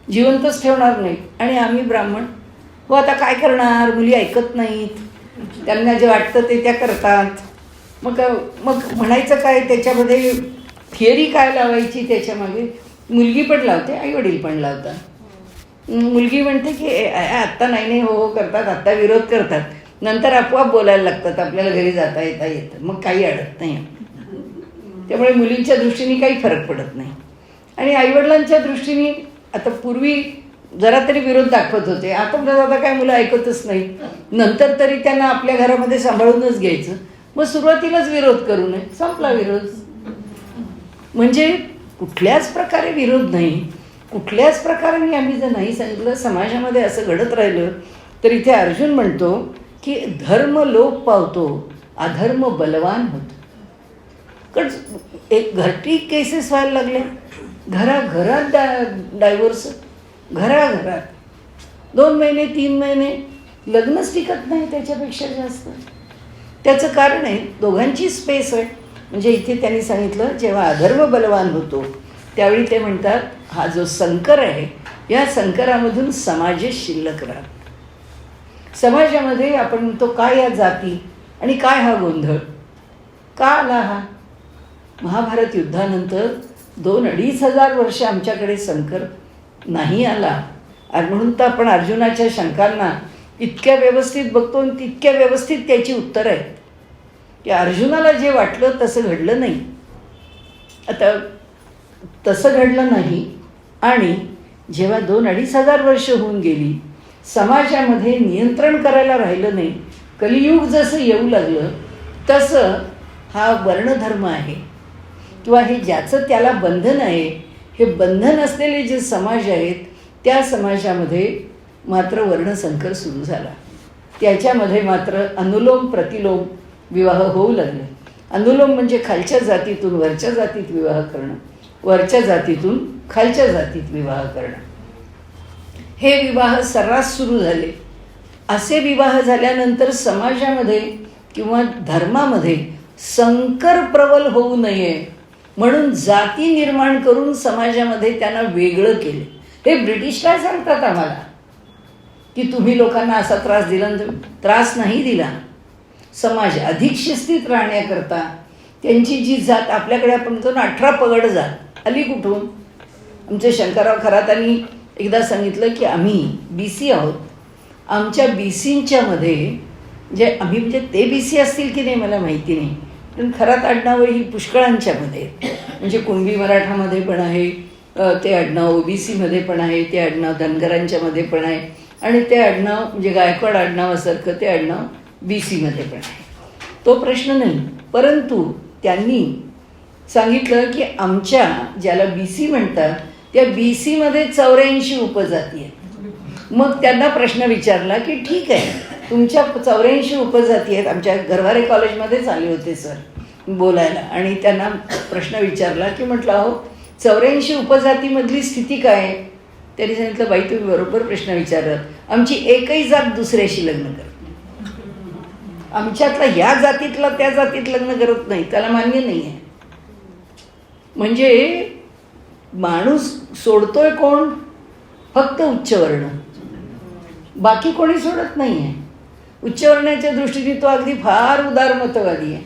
जिवंतच ठेवणार नाही. आणि आम्ही ब्राह्मण हो आता काय करणार, मुली ऐकत नाहीत, त्यांना जे वाटतं ते त्या करतात. मग म्हणायचं काय त्याच्यामध्ये, थिअरी काय लावायची त्याच्यामागे? मुलगी पण लावते, आईवडील पण लावतात. मुलगी म्हणते की आत्ता नाही हो करतात, आत्ता विरोध करतात, नंतर आपोआप बोलायला लागतात, आपल्याला घरी जाता येतं, मग काही अडत नाही. त्यामुळे मुलींच्या दृष्टीने काही फरक पडत नाही. आणि आईवडिलांच्या दृष्टीने आता पूर्वी जरा तरी विरोध दाखवत होते, आता काय मुलं ऐकतच नाही. नंतर तरी त्यांना आपल्या घरामध्ये सांभाळूनच घ्यायचं. मग सुरुवातीलाच विरोध करू नये, संपला विरोध. म्हणजे कुठल्याच प्रकारे विरोध नाही, कुठल्याच प्रकाराने आम्ही जर नाही सांगितलं, समाजामध्ये असं घडत राहिलं तर इथे अर्जुन म्हणतो की धर्म लोप पावतो, अधर्म बलवान होतो. कारण एक घरटी केसेस व्हायला लागल्या, घराघरात डायव्होर्स, घराघरात 2 महिने 3 महिने लग्नच टिकत नाही त्याच्यापेक्षा जास्त. त्याचं कारण आहे दोघांची स्पेस आहे. म्हणजे इथे त्यांनी सांगितलं जेव्हा अधर्म बलवान होतो त्यावेळी ते म्हणतात हा जो संकर आहे, या संकरामधून समाजेश शिल्लक राहतो. समाजामध्ये आपण म्हणतो काय या जाती आणि काय हा गोंधळ का आला? हा महाभारत युद्धानंतर 2-2.5 हजार वर्ष आमच्याकडे संकर नाही आला. आणि म्हणून तर आपण अर्जुनाच्या शंकांना इतक्या व्यवस्थित बघतो आणि तितक्या व्यवस्थित त्याची उत्तरं आहेत की अर्जुनाला जे वाटलं तसं घडलं नाही. आता तसं घडलं नाही. आणि जेव्हा 2-2.5 हजार वर्ष होऊन गेली, समाजामध्ये नियंत्रण करायला राहिलं नाही, कलियुग जसं येऊ लागलं तसं हा वर्णधर्म आहे किंवा हे ज्याचं त्याला बंधन आहे, हे बंधन असलेले जे समाज आहेत त्या समाजामध्ये मात्र वर्णसंकर सुरू झाला. त्याच्यामध्ये मात्र अनुलोम प्रतिलोम विवाह होऊ लागले. अनुलोम म्हणजे खालच्या जातीतून वरच्या जातीत विवाह करणं, वरच्या जातीतून खालच्या जातीत विवाह करणं, हे विवाह सर्रास सुरू झाले. असे विवाह झाल्यानंतर समाजामध्ये किंवा धर्मामध्ये संकर प्रबल होऊ नये म्हणून जाती निर्माण करून समाजामध्ये त्यांना वेगळं केले. हे ब्रिटिश काय सांगतात आम्हाला की तुम्ही लोकांना असा त्रास दिला. त्रास नाही दिला. समाज अधिक शिस्तीत राहण्याकरता त्यांची जी जात, आपल्याकडे आपण म्हणतो ना 18 पगड जात, आली कुठून? आमचे शंकरराव खरातांनी एकदा सांगितलं की आम्ही BC आहोत. आमच्या BCंच्यामध्ये जे आम्ही म्हणजे ते BC असतील की नाही मला माहिती नाही, पण खरात आडनावं ही पुष्कळांच्यामध्ये म्हणजे कुणबी मराठामध्ये पण आहे, ते आडनाव OBCमध्ये पण आहे, ते आडनाव धनगरांच्यामध्ये पण आहे, आणि ते आडनाव म्हणजे गायकवाड आडनावासारखं ते आडनाव BCमध्ये पण आहे. तो प्रश्न नाही. परंतु त्यांनी सांगितलं की आमच्या ज्याला BC म्हणतात त्या BCमध्ये 84 उपजाती आहेत. मग त्यांना प्रश्न विचारला की ठीक आहे, तुमच्या 84 उपजाती आहेत. आमच्या गरवारे कॉलेजमध्येच आले होते सर बोलायला, आणि त्यांना प्रश्न विचारला की म्हटलं अहो 84 उपजातीमधली स्थिती काय आहे? त्यांनी सांगितलं बाई तुम्ही बरोबर प्रश्न विचारत, आमची एकही जात दुसऱ्याशी लग्न करत नाही. आमच्यातला ह्या जातीतला त्या जातीत लग्न करत नाही, त्याला मान्य नाही आहे. म्हणजे माणूस सोडतोय कोण? फक्त उच्चवर्ण, बाकी कोणी सोडत नाही आहे. उच्चवर्णाच्या दृष्टीने तो अगदी फार उदारमतवादी आहे.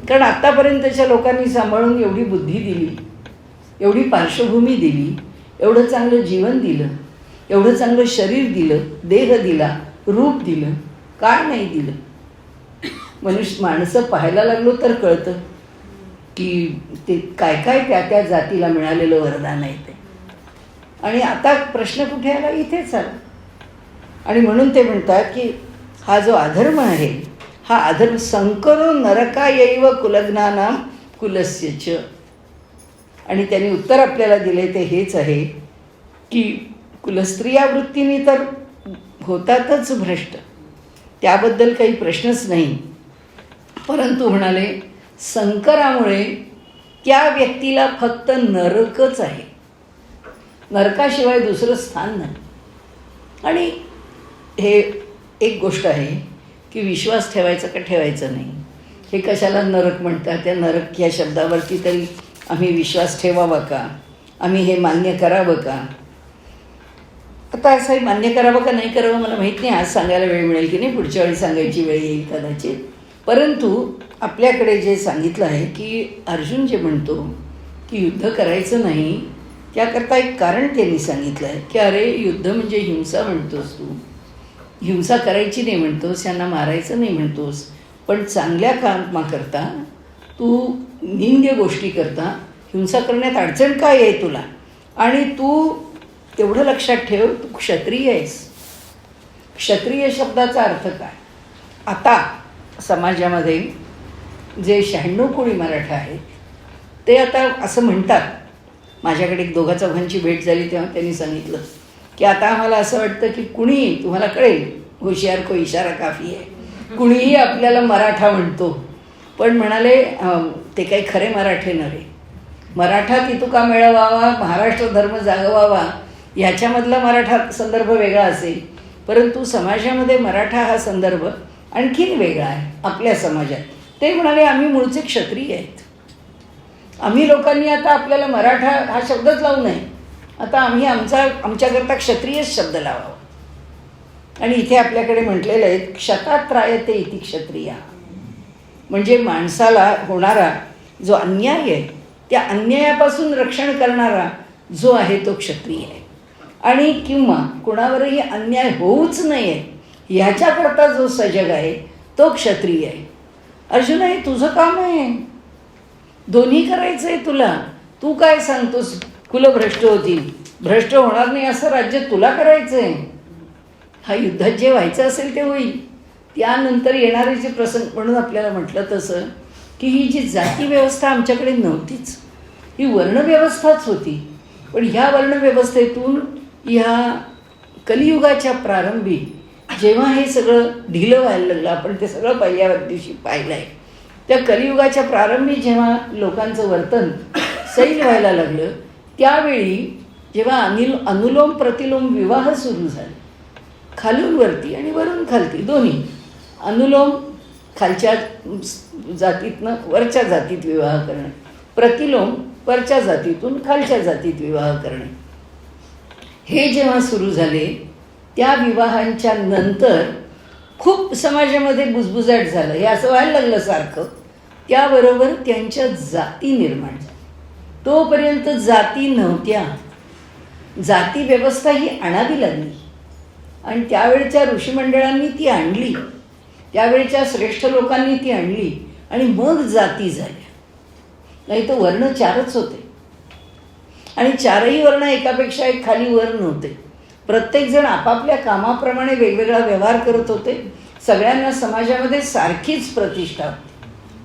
कारण आत्तापर्यंतच्या लोकांनी सांभाळून एवढी बुद्धी दिली, एवढी पार्श्वभूमी दिली, एवढं चांगलं जीवन दिलं, एवढं चांगलं शरीर दिलं, देह दिला, रूप दिलं, काय नाही दिलं. माणसं पाहायला लागलो तर कळतं की ते काय काय त्या त्या जातीला मिळालेलं वरदान आहे ते. आणि आता प्रश्न कुठे आला? इथेच आला. आणि म्हणून ते म्हणतात की हा जो अधर्म आहे, हा अधर्म संकरो नरकायैव कुलग्नानां कुलस्य च. आणि त्यांनी उत्तर आपल्याला दिले ते हेच आहे की कुलस्त्रिया वृत्तीने तर होतातच भ्रष्ट, त्याबद्दल काही प्रश्नच नाही. परंतु म्हणाले संकरामुळे त्या व्यक्तीला फक्त नरकच आहे, नरकाशिवाय दुसरं स्थान नाही. आणि हे एक गोष्ट आहे की विश्वास ठेवायचा का ठेवायचा नाही, हे कशाला नरक म्हणतात? त्या नरक या शब्दावरती तरी आम्ही विश्वास ठेवावा का? आम्ही हे मान्य करावं का? आता असं मान्य करावं का नाही करावं मला माहीत नाही. आज सांगायला वेळ मिळेल की नाही, पुढच्या वेळी सांगायची वेळ येईल कदाचित. परंतु आपल्याकडे जे सांगितलं आहे की अर्जुन जे म्हणतो की युद्ध करायचं नाही, त्याकरता एक कारण त्यांनी सांगितलं आहे की अरे युद्ध म्हणजे हिंसा म्हणतोस तू, हिंसा करायची नाही म्हणतोस, यांना मारायचं नाही म्हणतोस, पण चांगल्या कामाकरता तू निंद्य गोष्टी करता हिंसा करण्यात अडचण काय आहे तुला? आणि तू तेवढं लक्षात ठेव, तू क्षत्रिय आहेस. क्षत्रिय शब्दाचा अर्थ काय? आता समाजामध्ये जे 96 कोळी मराठा आहेत ते आता असं म्हणतात. माझ्याकडे एक दोघा चौघांची भेट झाली तेव्हा त्यांनी सांगितलं की आता आम्हाला असं वाटतं की कुणीही, तुम्हाला कळेल, होशियार को इशारा काफी आहे, कुणीही आपल्याला मराठा म्हणतो. पण म्हणाले ते काही खरे मराठे नव्हे. मराठा तितुका मिळवावा, महाराष्ट्र धर्म जागवावा, ह्याच्यामधला मराठा संदर्भ वेगळा असेल, परंतु समाजामध्ये मराठा हा संदर्भ आणखीन वेगळा आहे आपल्या समाजात. ते म्हणाले आम्ही मूळचे क्षत्रिय आहेत. आम्ही लोकांनी आता आपल्याला मराठा हा शब्दच लावू नये, आता आम्ही आमच्याकरता क्षत्रियच शब्द लावावा. आणि इथे आपल्याकडे म्हटलेलं आहे क्षतात्रायते इति क्षत्रिया, म्हणजे माणसाला होणारा जो अन्याय आहे त्या अन्यायापासून रक्षण करणारा जो आहे तो क्षत्रिय आहे. आणि किंवा कुणावरही अन्याय होऊच नये ह्याच्याकरता जो सजग आहे तो क्षत्रिय आहे. अर्जुन हे तुझं काम आहे, दोन्ही करायचं आहे तुला. तू काय सांगतोस कुलभ्रष्ट होतील, भ्रष्ट होणार नाही असं राज्य तुला करायचं आहे. हा युद्धात जे व्हायचं असेल ते होईल, त्यानंतर येणारे जे प्रसंग. म्हणून आपल्याला म्हटलं तसं की ही जी जाती व्यवस्था आमच्याकडे नव्हतीच, ही वर्णव्यवस्थाच होती. पण ह्या वर्णव्यवस्थेतून ह्या कलियुगाच्या प्रारंभी जेव्हा हे सगळं ढिलं व्हायला लागलं, आपण ते सगळं पहिल्या दिवशी पाहिलं आहे, त्या कलियुगाच्या प्रारंभी जेव्हा लोकांचं वर्तन सैल व्हायला लागलं, त्यावेळी जेव्हा अनुलोम प्रतिलोम विवाह सुरू झाले, खालून वरती आणि वरून खालती दोन्ही, अनुलोम खालच्या जातीतनं वरच्या जातीत विवाह करणे, प्रतिलोम वरच्या जातीतून खालच्या जातीत विवाह करणे, हे जेव्हा सुरू झाले त्या विवाहांच्या नंतर खूप समाजामध्ये बुजबुजाट झालं. हे असं व्हायला लागलं सारखं. त्याबरोबर त्यांच्या जाती निर्माण झाल्या. तोपर्यंत जाती नव्हत्या. जाती व्यवस्था ही आणावी लागली आणि त्यावेळच्या ऋषीमंडळांनी ती आणली, त्यावेळच्या श्रेष्ठ लोकांनी ती आणली आणि मग जाती झाल्या. नाही तर वर्ण 4च होते आणि 4ही वर्ण एकापेक्षा एक खाली वर नव्हते. प्रत्येकजण आपापल्या कामाप्रमाणे वेगवेगळा व्यवहार करत होते. सगळ्यांना समाजामध्ये सारखीच प्रतिष्ठा होती.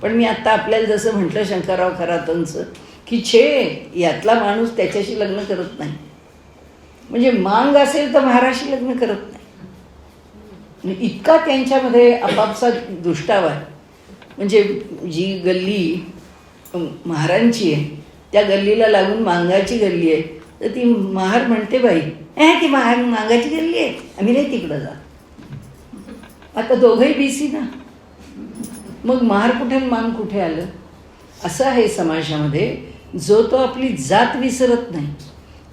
पण मी आत्ता आपल्याला जसं म्हटलं शंकरराव खरातांचं की यातला माणूस त्याच्याशी लग्न करत नाही, म्हणजे मांग असेल तर महाराशी लग्न करत नाही. इतका त्यांच्यामध्ये आपापसात दुष्टावा आहे. म्हणजे जी गल्ली महारांची आहे त्या गल्लीला लागून मांगाची गल्ली आहे, तर ती महार म्हणते बाई ती मांगाची गल्ली आहे, आम्ही नाही तिकडं जात. आता दोघंही बीसी ना, मग महार कुठे मांग कुठे आलं. असं आहे समाजामध्ये. जो तो आपली जात विसरत नाही,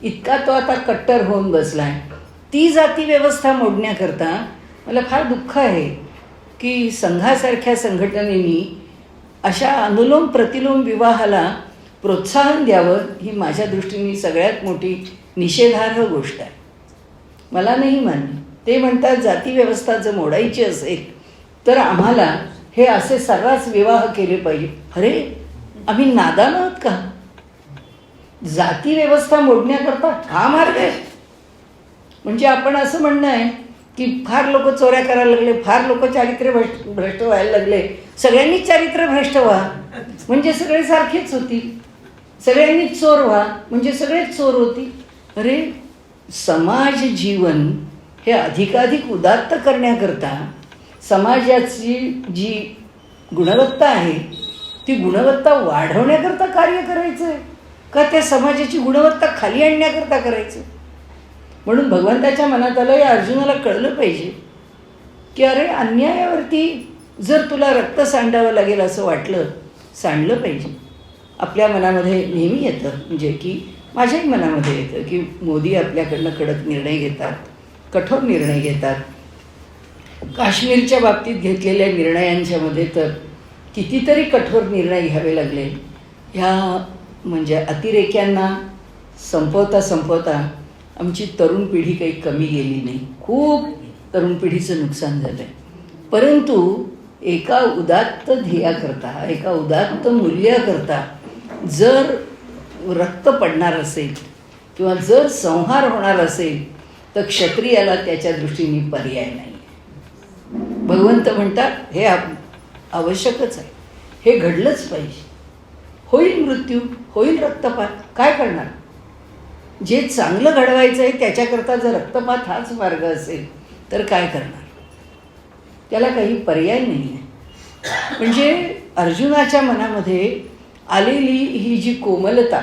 इतका तो आता कट्टर होऊन बसलाय. ती जाती व्यवस्था मोडण्याकरता मला फार दुःख आहे की संघासारख्या संघटनेनी अशा अनुलोम प्रतिलोम विवाहाला प्रोत्साहन द्यावं, ही माझ्या दृष्टीने सगळ्यात मोठी निषेधार्ह गोष्ट आहे. मला नाही मान्य. ते म्हणतात जाती व्यवस्था जर मोडायची असेल तर आम्हाला हे असे सर्रास विवाह केले पाहिजे. अरे आम्ही नादान आहोत का? जाती व्यवस्था मोडण्याकरता हा मार्ग आहे. म्हणजे आपण असं म्हणणं आहे की फार लोक चोऱ्या करायला लागले, फार लोक चारित्र्य भ्रष्ट व्हायला लागले, सगळ्यांनीच चारित्र्य भ्रष्ट व्हा म्हणजे सगळे सारखेच होतील, सगळ्यांनीच चोर व्हा म्हणजे सगळेच चोर होतील. अरे समाज जीवन हे अधिकाधिक उदात्त करण्याकरता समाजाची जी गुणवत्ता आहे ती गुणवत्ता वाढवण्याकरता कार्य करायचं आहे का त्या समाजाची गुणवत्ता खाली आणण्याकरता करायचं. म्हणून भगवंताच्या मनात आलं, या अर्जुनाला कळलं पाहिजे की अरे अन्यायावरती जर तुला रक्त सांडावं लागेल असं वाटलं, सांडलं पाहिजे. आपल्या मनामध्ये नेहमी येतं, म्हणजे की माझ्याही मनामध्ये येतं की मोदी आपल्याकडनं कडक निर्णय घेतात, कठोर निर्णय घेतात. काश्मीरच्या बाबतीत घेतलेल्या निर्णयांच्यामध्ये तर कितीतरी कठोर निर्णय घ्यावे लागले. ह्या म्हणजे अतिरेक्यांना संपवता संपवता आमची तरुण पिढी काही कमी गेली नाही. खूप तरुण पिढीचं नुकसान झालं आहे. परंतु एका उदात्त ध्येयाकरता, एका उदात्त मूल्याकरता जर रक्त पडणार असेल किंवा जर संहार होणार असेल तर क्षत्रियाला त्याच्या दृष्टीने पर्याय नाही. भगवंत म्हणतात हे आवश्यकच आहे, हे घडलंच पाहिजे. होईल मृत्यू, होईल रक्तपात, काय करणार. जे चांगलं घडवायचं आहे त्याच्याकरता जर रक्तपात हाच मार्ग असेल तर काय करणार. त्याला काही पर्याय नाही आहे. म्हणजे अर्जुनाच्या मनामध्ये आलेली ही जी कोमलता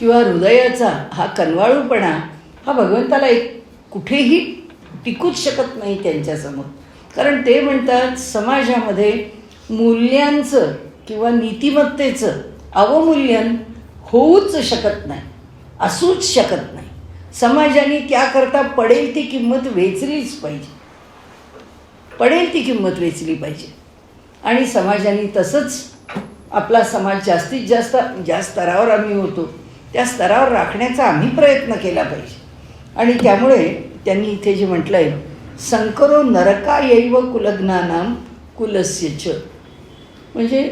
किंवा हृदयाचा हा कनवाळूपणा हा भगवंताला एक कुठेही टिकूच शकत नाही त्यांच्यासमोर. कारण ते म्हणतात समाजामध्ये मूल्यांचं किंवा नीतिमत्तेचं अवमूल्यन होऊच शकत नाही, असूच शकत नाही. समाजाने त्याकरता पडेल ती किंमत वेचलीच पाहिजे, पडेल ती किंमत वेचली पाहिजे. आणि समाजाने तसंच आपला समाज जास्तीत जास्त ज्या स्तरावर आम्ही होतो त्या स्तरावर राखण्याचा आम्ही प्रयत्न केला पाहिजे. आणि त्यामुळे त्यांनी इथे जे म्हटलं आहे, संकरो नरकायैव कुलज्ञानाम कुलस्य च, म्हणजे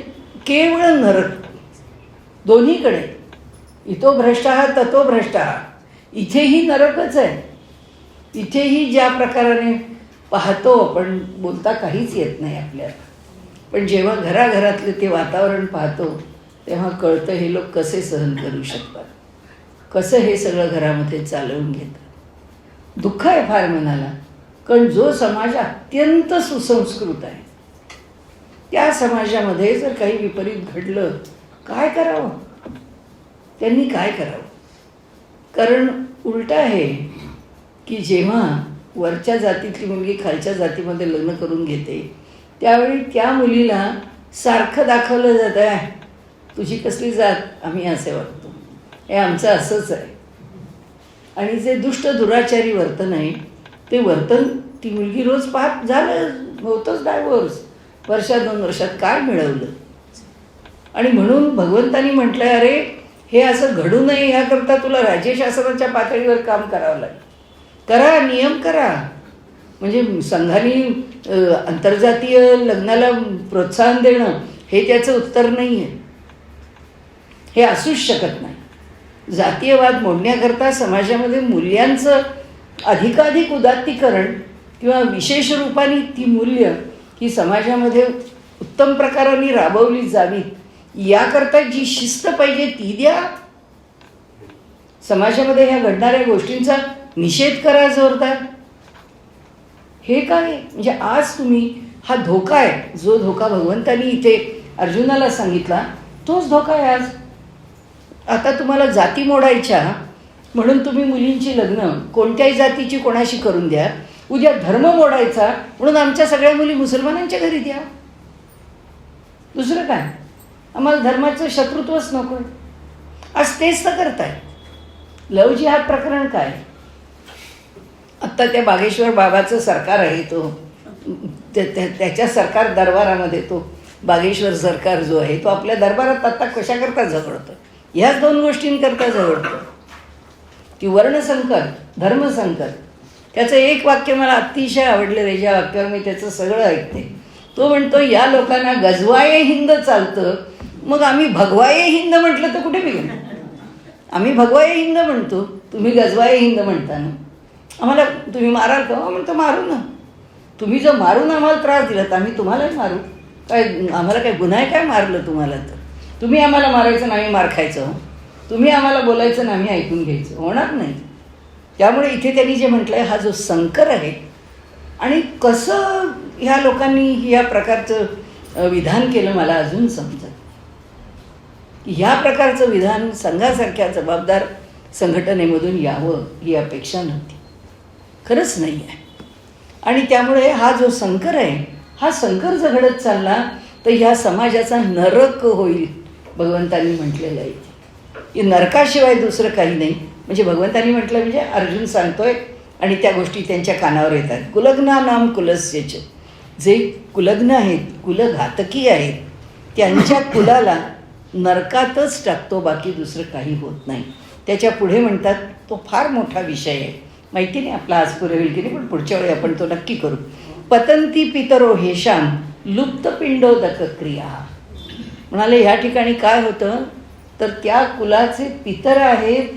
केवळ नरक दोन्हीकडे. इतो भ्रष्टः ततो भ्रष्टः, इथेही नरकच आहे. इथेही ज्या प्रकाराने पाहतो आपण, बोलता काहीच येत नाही आपल्याला, पण जेव्हा घराघरातलं ते वातावरण पाहतो तेव्हा कळतं हे लोक कसे सहन करू शकतात, कसं हे सगळं घरामध्ये चालवून घेतात. दुःख आहे फार मनाला. कारण जो समाज अत्यंत सुसंस्कृत आहे त्या समाजामध्ये जर काही विपरीत घडलं, काय करावं, त्यांनी काय करावं. कारण उलटं आहे की जेव्हा वरच्या जातीतली मुलगी खालच्या जातीमध्ये लग्न करून घेते त्यावेळी त्या मुलीला सारखं दाखवलं जातं आहे, तुझी कसली जात, आम्ही असे वागतो, हे आमचं असंच आहे. आणि जे दुष्ट दुराचारी वर्तन आहे ते वर्तन ती मुलगी रोज पाहत, झालं होतंच डायव्होर्स, वर्षात 2 वर्षात काय मिळवलं. आणि म्हणून भगवंतानी म्हटलं, अरे हे असं घडू नये याकरता तुला राज्यशास्त्राच्या पातळीवर काम करावं लागेल. करा, नियम करा. म्हणजे संघाने आंतरजातीय लग्नाला प्रोत्साहन देणं हे त्याचं उत्तर नाही आहे, हे असूच शकत नाही. जातीयवाद मोडण्याकरता समाजामध्ये मूल्यांचं अधिकाधिक उदात्तीकरण किंवा विशेष रूपाने ती मूल्य ही समाजामध्ये उत्तम प्रकाराने राबवली जावीत, याकरता जी शिस्त पाहिजे ती द्या. समाजामध्ये ह्या घडणाऱ्या गोष्टींचा निषेध करा जोरदार. हे काय म्हणजे आज तुम्ही हा धोका आहे, जो धोका भगवंतानी इथे अर्जुनाला सांगितला तोच धोका आहे आज. आता तुम्हाला जाती मोडायच्या म्हणून तुम्ही मुलींची लग्न कोणत्याही जातीची कोणाशी करून द्या. उद्या धर्म मोडायचा म्हणून आमच्या सगळ्या मुली मुसलमानांच्या घरी द्या. दुसरं काय, आम्हाला धर्माचं शत्रुत्वच नको. आज तेच तर करताय. लव जिहाद प्रकरण काय, आत्ता त्या बागेश्वर बाबाचं सरकार आहे, तो त्याच्या सरकार दरबारामध्ये तो बागेश्वर सरकार जो आहे तो आपल्या दरबारात आत्ता कशाकरता झगडतं, ह्याच 2 गोष्टींकरता झगडतं की वर्णसंकर, धर्मसंकर. त्याचं एक वाक्य मला अतिशय आवडलं रे, ज्या वाक्यावर मी त्याचं सगळं ऐकते. तो म्हणतो, या लोकांना गजवाये हिंद चालतं, मग आम्ही भगवाये हिंद म्हटलं तर कुठे बिघडलं. आम्ही भगवाये हिंद म्हणतो, तुम्ही गजवाये हिंद म्हणता ना. आम्हाला तुम्ही माराल का, म्हणतो मारू ना. तुम्ही जर मारून आम्हाला त्रास दिला तर आम्ही तुम्हालाही मारू. काय आम्हाला काय गुन्हा आहे काय मारलं तुम्हाला तर. तुम्ही आम्हाला मारायचं ना आम्ही मार खायचं, तुम्ही आम्हाला बोलायचं ना आम्ही ऐकून घ्यायचं, होणार नाही. त्यामुळे इथे त्यांनी जे म्हटलं आहे, हा जो संकर आहे आणि कसं ह्या लोकांनी या प्रकारचं विधान केलं मला अजून समजत. ह्या प्रकारचं विधान संघासारख्या जबाबदार संघटनेमधून यावं ही अपेक्षा नव्हती, खरंच नाही आहे. आणि त्यामुळे हा जो संकर आहे, हा संकर जर घडत चालला तर ह्या समाजाचा नरक होईल, भगवंतांनी म्हटलेलं आहे. की नरकाशिवाय दुसरं काही नाही. म्हणजे भगवंतांनी म्हटलं म्हणजे अर्जुन सांगतोय आणि त्या गोष्टी त्यांच्या कानावर येतात. कुलग्ना नाम कुलस्यच, जे कुलग्न आहेत, कुलघातकी आहेत, त्यांच्या कुलाला नरकातच टाकतो, बाकी दुसरं काही होत नाही. त्याच्या पुढे म्हणतात, तो फार मोठा विषय आहे, माहिती नाही आपला आज पुरे होईल की नाही, पण पुढच्या वेळी आपण तो नक्की करू. पतंती पितरो हेशाम लुप्तपिंडोदक क्रिया. म्हणाले ह्या ठिकाणी काय होतं तर त्या कुलाचे पितर आहेत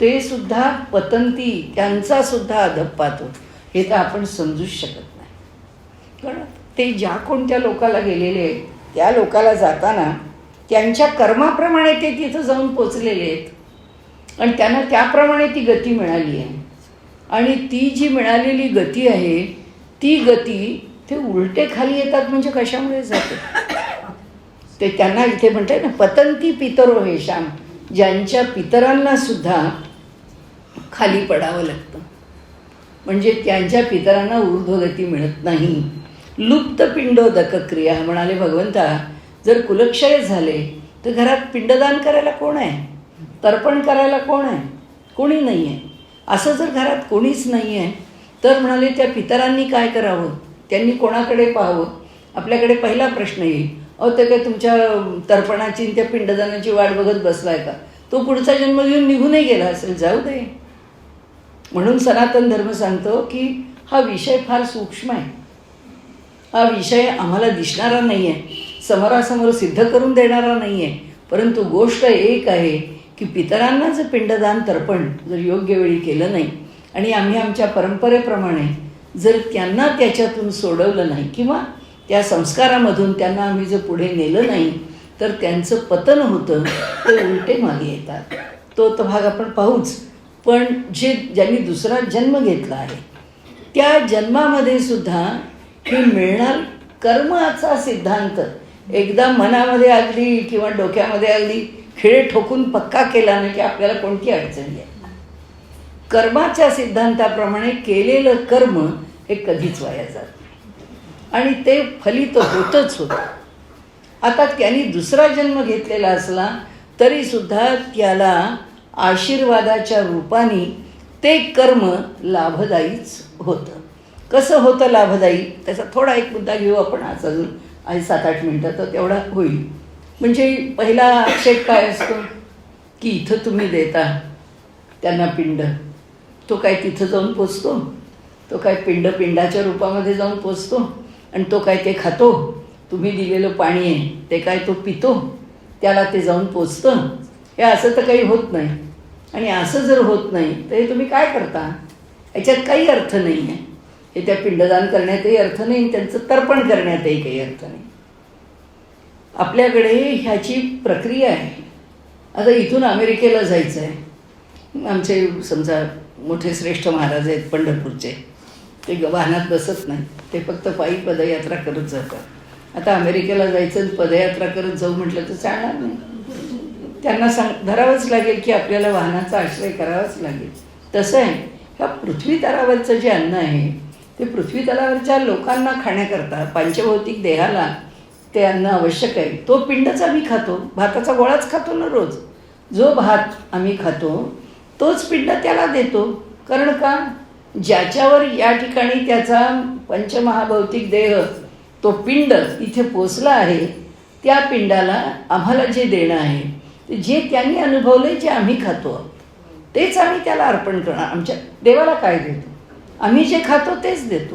ते सुद्धा पतंती, त्यांचा सुद्धा अधपात होतो. हे तर आपण समजूच शकत नाही. कारण ते ज्या कोणत्या लोकाला गेलेले आहेत त्या लोकाला जाताना त्यांच्या कर्माप्रमाणे ते तिथं जाऊन पोचलेले आहेत आणि त्यांना त्याप्रमाणे ती गती मिळाली आहे. आणि ती जी मिळालेली गती आहे ती गती ते उलटे खाली येतात. म्हणजे कशामुळे जाते ते त्यांना इथे म्हणतात ना, पतंती पितरो हेशाम, ज्यांच्या पितरांना सुद्धा खाली पडावं लागतं. म्हणजे त्यांच्या पितरांना ऊर्ध्वगती मिळत नाही. लुप्त पिंडोदक क्रिया. म्हणाले भगवंता, जर कुलक्षय झाले तर घरात पिंडदान करायला कोण आहे, तर्पण करायला कोण आहे, कोणी नाही आहे. असं जर घरात कोणीच नाही आहे तर म्हणाले त्या पितरांनी काय करावं, त्यांनी कोणाकडे पाहावं. आपल्याकडे पहिला प्रश्न येईल, अहो ते काय तुमच्या तर्पणाची त्या पिंडदानाची वाट बघत बसलाय का, तो पुढचा जन्म घेऊन निघूनही गेला असेल, जाऊ दे. म्हणून सनातन धर्म सांगतो की हा विषय फार सूक्ष्म आहे, हा विषय आम्हाला दिसणारा नाही आहे, समोरासमोर सिद्ध करून देणारा नाही आहे. परंतु गोष्ट एक आहे की पितरांना जर पिंडदान तर्पण जर योग्य वेळी केलं नाही आणि आम्ही आमच्या परंपरेप्रमाणे जर त्यांना त्याच्यातून सोडवलं नाही किंवा त्या संस्कारामधून त्यांना आम्ही जर पुढे नेलं नाही तर त्यांचं पतन होतं, ते उलटे मागे येतात. तो भाग आपण पाहूच. पण ज्यांनी दुसरा जन्म घेतला आहे त्या जन्मामध्ये सुद्धा हे मिळणार कर्माचा सिद्धांत एकदा मनामध्ये अगदी किंवा डोक्यामध्ये अगदी खिळे ठोकून पक्का केला नाही की आपल्याला कोणती अडचणी आहे. कर्माच्या सिद्धांताप्रमाणे केलेलं कर्म हे कधीच वाया जात नाही. आणि ते फलित होतच होतं. आता त्यांनी दुसरा जन्म घेतलेला असला तरीसुद्धा त्याला आशीर्वादाच्या रूपाने ते कर्म लाभदायीच होतं. कसं होतं लाभदायी, त्याचा थोडा एक मुद्दा घेऊ आपण. आज अजून आहे 7-8 मिनटं तर तेवढा होईल. म्हणजे पहिला आक्षेप काय असतो की इथं तुम्ही देता त्यांना पिंड, तो काय तिथं जाऊन पोचतो? तो काय पिंडाच्या रूपामध्ये जाऊन पोचतो? आणि तो काय ते खातो? तुम्ही दिलेलं पाणी आहे ते काय तो पितो? त्याला ते जाऊन पोचतं? हे असं तर काही होत नाही. आणि असं जर होत नाही तर हे तुम्ही काय करता? याच्यात काही अर्थ नाही आहे. हे त्या पिंडदान करण्यातही अर्थ नाही, त्यांचं तर्पण करण्यातही काही अर्थ नाही. आपल्याकडे ह्याची प्रक्रिया आहे. आता इथून अमेरिकेला जायचं आहे. आमचे समजा मोठे श्रेष्ठ महाराज आहेत पंढरपूरचे, ते वाहनात बसत नाही, ते फक्त पायी पदयात्रा करत जातात. आता अमेरिकेला जायचं पदयात्रा करत जाऊ म्हटलं तर चालणार नाही. त्यांना धरावंच लागेल की आपल्याला वाहनाचा आश्रय करावाच लागेल. तसं आहे, ह्या पृथ्वी तलावरचं जे अन्न आहे ते पृथ्वी तलावरच्या लोकांना खाण्याकरता, पंचभौतिक देहाला ते अन्न आवश्यक आहे. तो पिंडच आम्ही खातो, भाताचा गोळाच खातो ना रोज. जो भात आम्ही खातो तोच पिंड त्याला देतो. कारण का? ज्याच्यावर या ठिकाणी त्याचा पंचमहाभौतिक देह तो पिंड इथे पोचला आहे, त्या पिंडाला आम्हाला जे देणं आहे ते जे त्यांनी अनुभवलं, जे आम्ही खातो तेच आम्ही त्याला अर्पण करणार. आमच्या देवाला काय देतो? आम्ही जे खातो तेच देतो.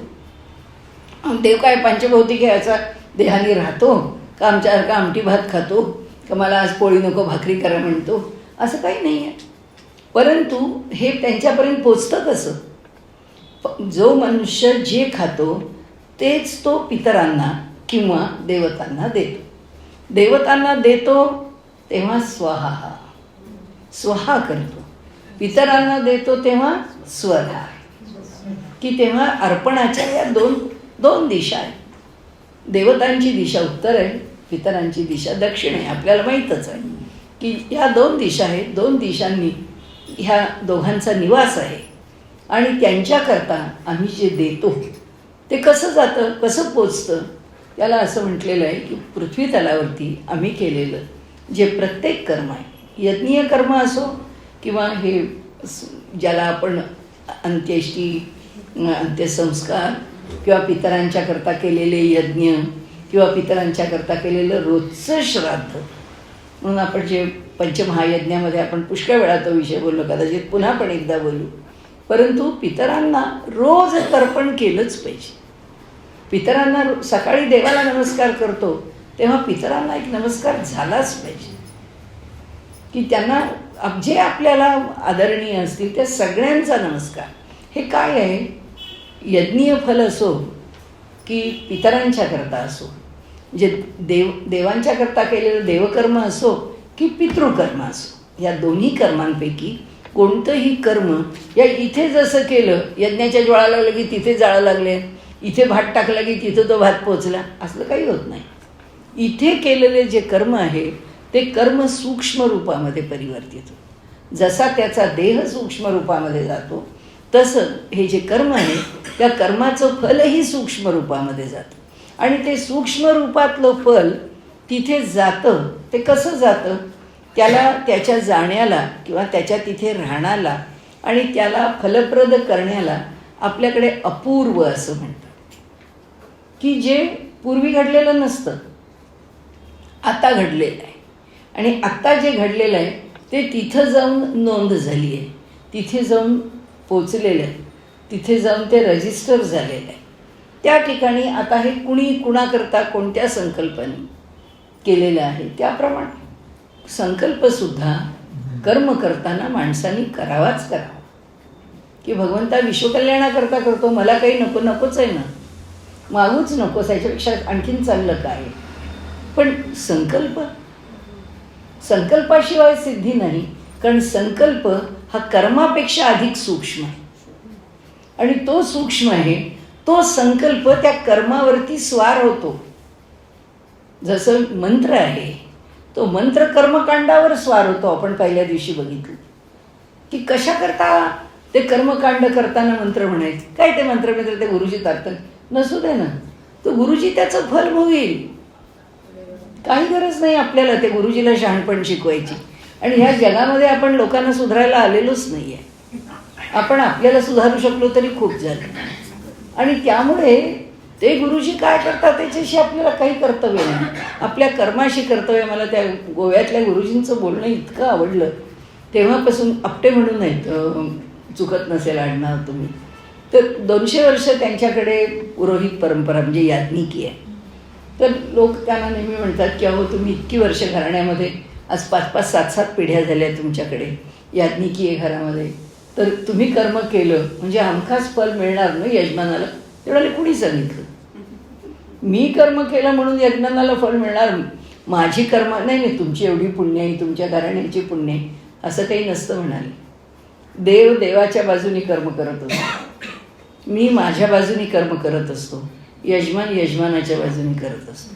देव काय पंचभौतिक याचा देहाने राहतो का? आमच्यासारखा आमटी भात खातो का? मला आज पोळी नको भाकरी करा म्हणतो? असं काही नाही आहे. परंतु हे त्यांच्यापर्यंत पोचतं कसं? जो मनुष्य जे खातो तेच तो पितरांना किंवा देवतांना देतो. देवतांना देतो तेव्हा स्वहा करतो. पितरांना देतो तेव्हा स्वधा. की तेव्हा अर्पणाच्या या दोन दिशा आहेत. देवतांची दिशा उत्तर आहे, पितरांची दिशा दक्षिण आहे. आपल्याला माहीतच आहे की ह्या 2 दिशा आहेत. 2 दिशांनी ह्या दोघांचा निवास आहे. आणि त्यांच्याकरता आम्ही जे देतो ते कसं जातं, कसं पोचतं? त्याला असं म्हटलेलं आहे की पृथ्वी तलावरती आम्ही केलेलं जे प्रत्येक कर्म आहे, यज्ञीय कर्म असो किंवा हे ज्याला आपण अंत्येष्टी, अंत्यसंस्कार किंवा पितरांच्याकरता केलेले यज्ञ किंवा पितरांच्याकरता केलेलं रोजचं श्राद्ध, म्हणून आपण जे पंचमहायज्ञामध्ये आपण पुष्कळ वेळा तो विषय बोललो, कदाचित पुन्हा पण एकदा बोलू. परंतु पितरांना रोज तर्पण केलंच पाहिजे. पितरांना सकाळी देवाला नमस्कार करतो तेव्हा पितरांना एक नमस्कार झालाच पाहिजे. की त्यांना जे आपल्याला आदरणीय असतील त्या सगळ्यांचा नमस्कार. हे काय आहे? यज्ञीय फल असो की पितरांच्याकरता असो, जे देवांच्याकरता केलेलं देवकर्म असो की पितृकर्म असो, या दोन्ही कर्मांपैकी कोणतंही कर्म या इथे जसं केलं, यज्ञाच्या ज्वाळा लागलं की तिथे जाळं लागले, इथे भात टाकला की तिथं तो भात पोचला, असलं काही होत नाही. इथे केलेले जे कर्म आहे ते कर्म सूक्ष्म रूपामध्ये परिवर्तित होतं. जसा त्याचा देह सूक्ष्म रूपामध्ये जातो तसं हे जे कर्म आहे त्या कर्माचं फलही सूक्ष्म रूपामध्ये जातं. आणि ते सूक्ष्म रूपातलं फल तिथे जातं. ते कसं जातं? त्याला त्याच्या जाण्याला किंवा त्याच्या तिथे राहण्याला आणि त्याला फलप्रद करण्याला आपल्याकडे अपूर्व असं म्हणतात. की जे पूर्वी घडलेलं नसतं, आता घडलेलं आहे. आणि आत्ता जे घडलेलं आहे ते तिथं जाऊन नोंद झाली आहे, तिथे जाऊन पोचलेलं आहे, तिथे जाऊन ते रजिस्टर झालेलं आहे. त्या ठिकाणी आता हे कुणी कुणाकरता कोणत्या संकल्पाने केलेलं आहे त्याप्रमाणे संकल्पसुद्धा कर्म करताना माणसांनी करावाच करावा. की भगवंता विश्वकल्याणाकरता करतो, मला काही नकोच आहे ना, मागूच नकोस, याच्यापेक्षा आणखीन चांगलं काय. पण संकल्पाशिवाय सिद्धी नाही. कारण संकल्प हा कर्मापेक्षा अधिक सूक्ष्म आहे. आणि तो सूक्ष्म आहे, तो संकल्प त्या कर्मावरती स्वार होतो. जसं मंत्र आहे, तो मंत्र कर्मकांडावर स्वार होतो. आपण पहिल्या दिवशी बघितलं की कशा करता ते कर्मकांड करताना मंत्र म्हणायचे. काय ते मंत्र ते गुरुजी ताकतात नसू दे ना, तो गुरुजी त्याचं फल भोगेल. काही गरज नाही आपल्याला ते गुरुजीला शहाणपण शिकवायची. आणि ह्या जगामध्ये आपण लोकांना सुधारायला आलेलोच नाही आहे. आपण आपल्याला सुधारू शकलो तरी खूप झालं. आणि त्यामुळे ते गुरुजी काय करतात त्याच्याशी आपल्याला काही कर्तव्य नाही. आपल्या कर्माशी कर्तव्य. मला त्या गोव्यातल्या गुरुजींचं बोलणं इतकं आवडलं. तेव्हापासून आपटे म्हणून नाहीत, चुकत नसेल आडनाव तुम्ही, तर 200 वर्ष त्यांच्याकडे पुरोहित परंपरा म्हणजे याज्ञिकी आहे. तर लोक त्यांना नेहमी म्हणतात की अहो तुम्ही इतकी वर्ष घराण्यामध्ये, आज 5-5, 7-7 पिढ्या झाल्या तुमच्याकडे, याज्ञिकी आहे घरामध्ये, तर तुम्ही कर्म केलं म्हणजे हमखास फल मिळणार ना यजमानाला. तेवढ्याला कुणी सांगितलं? मी कर्म केलं म्हणून यजमानाला फल मिळणार? माझी कर्म नाही नाही, तुमची एवढी पुण्य आहे, तुमच्या घराण्यांची पुण्य आहे, असं काही नसतं म्हणाले. देव देवाच्या बाजूनी कर्म करत असतो, मी माझ्या बाजूनी कर्म करत असतो, यजमान यजमानाच्या बाजूनी करत असतो.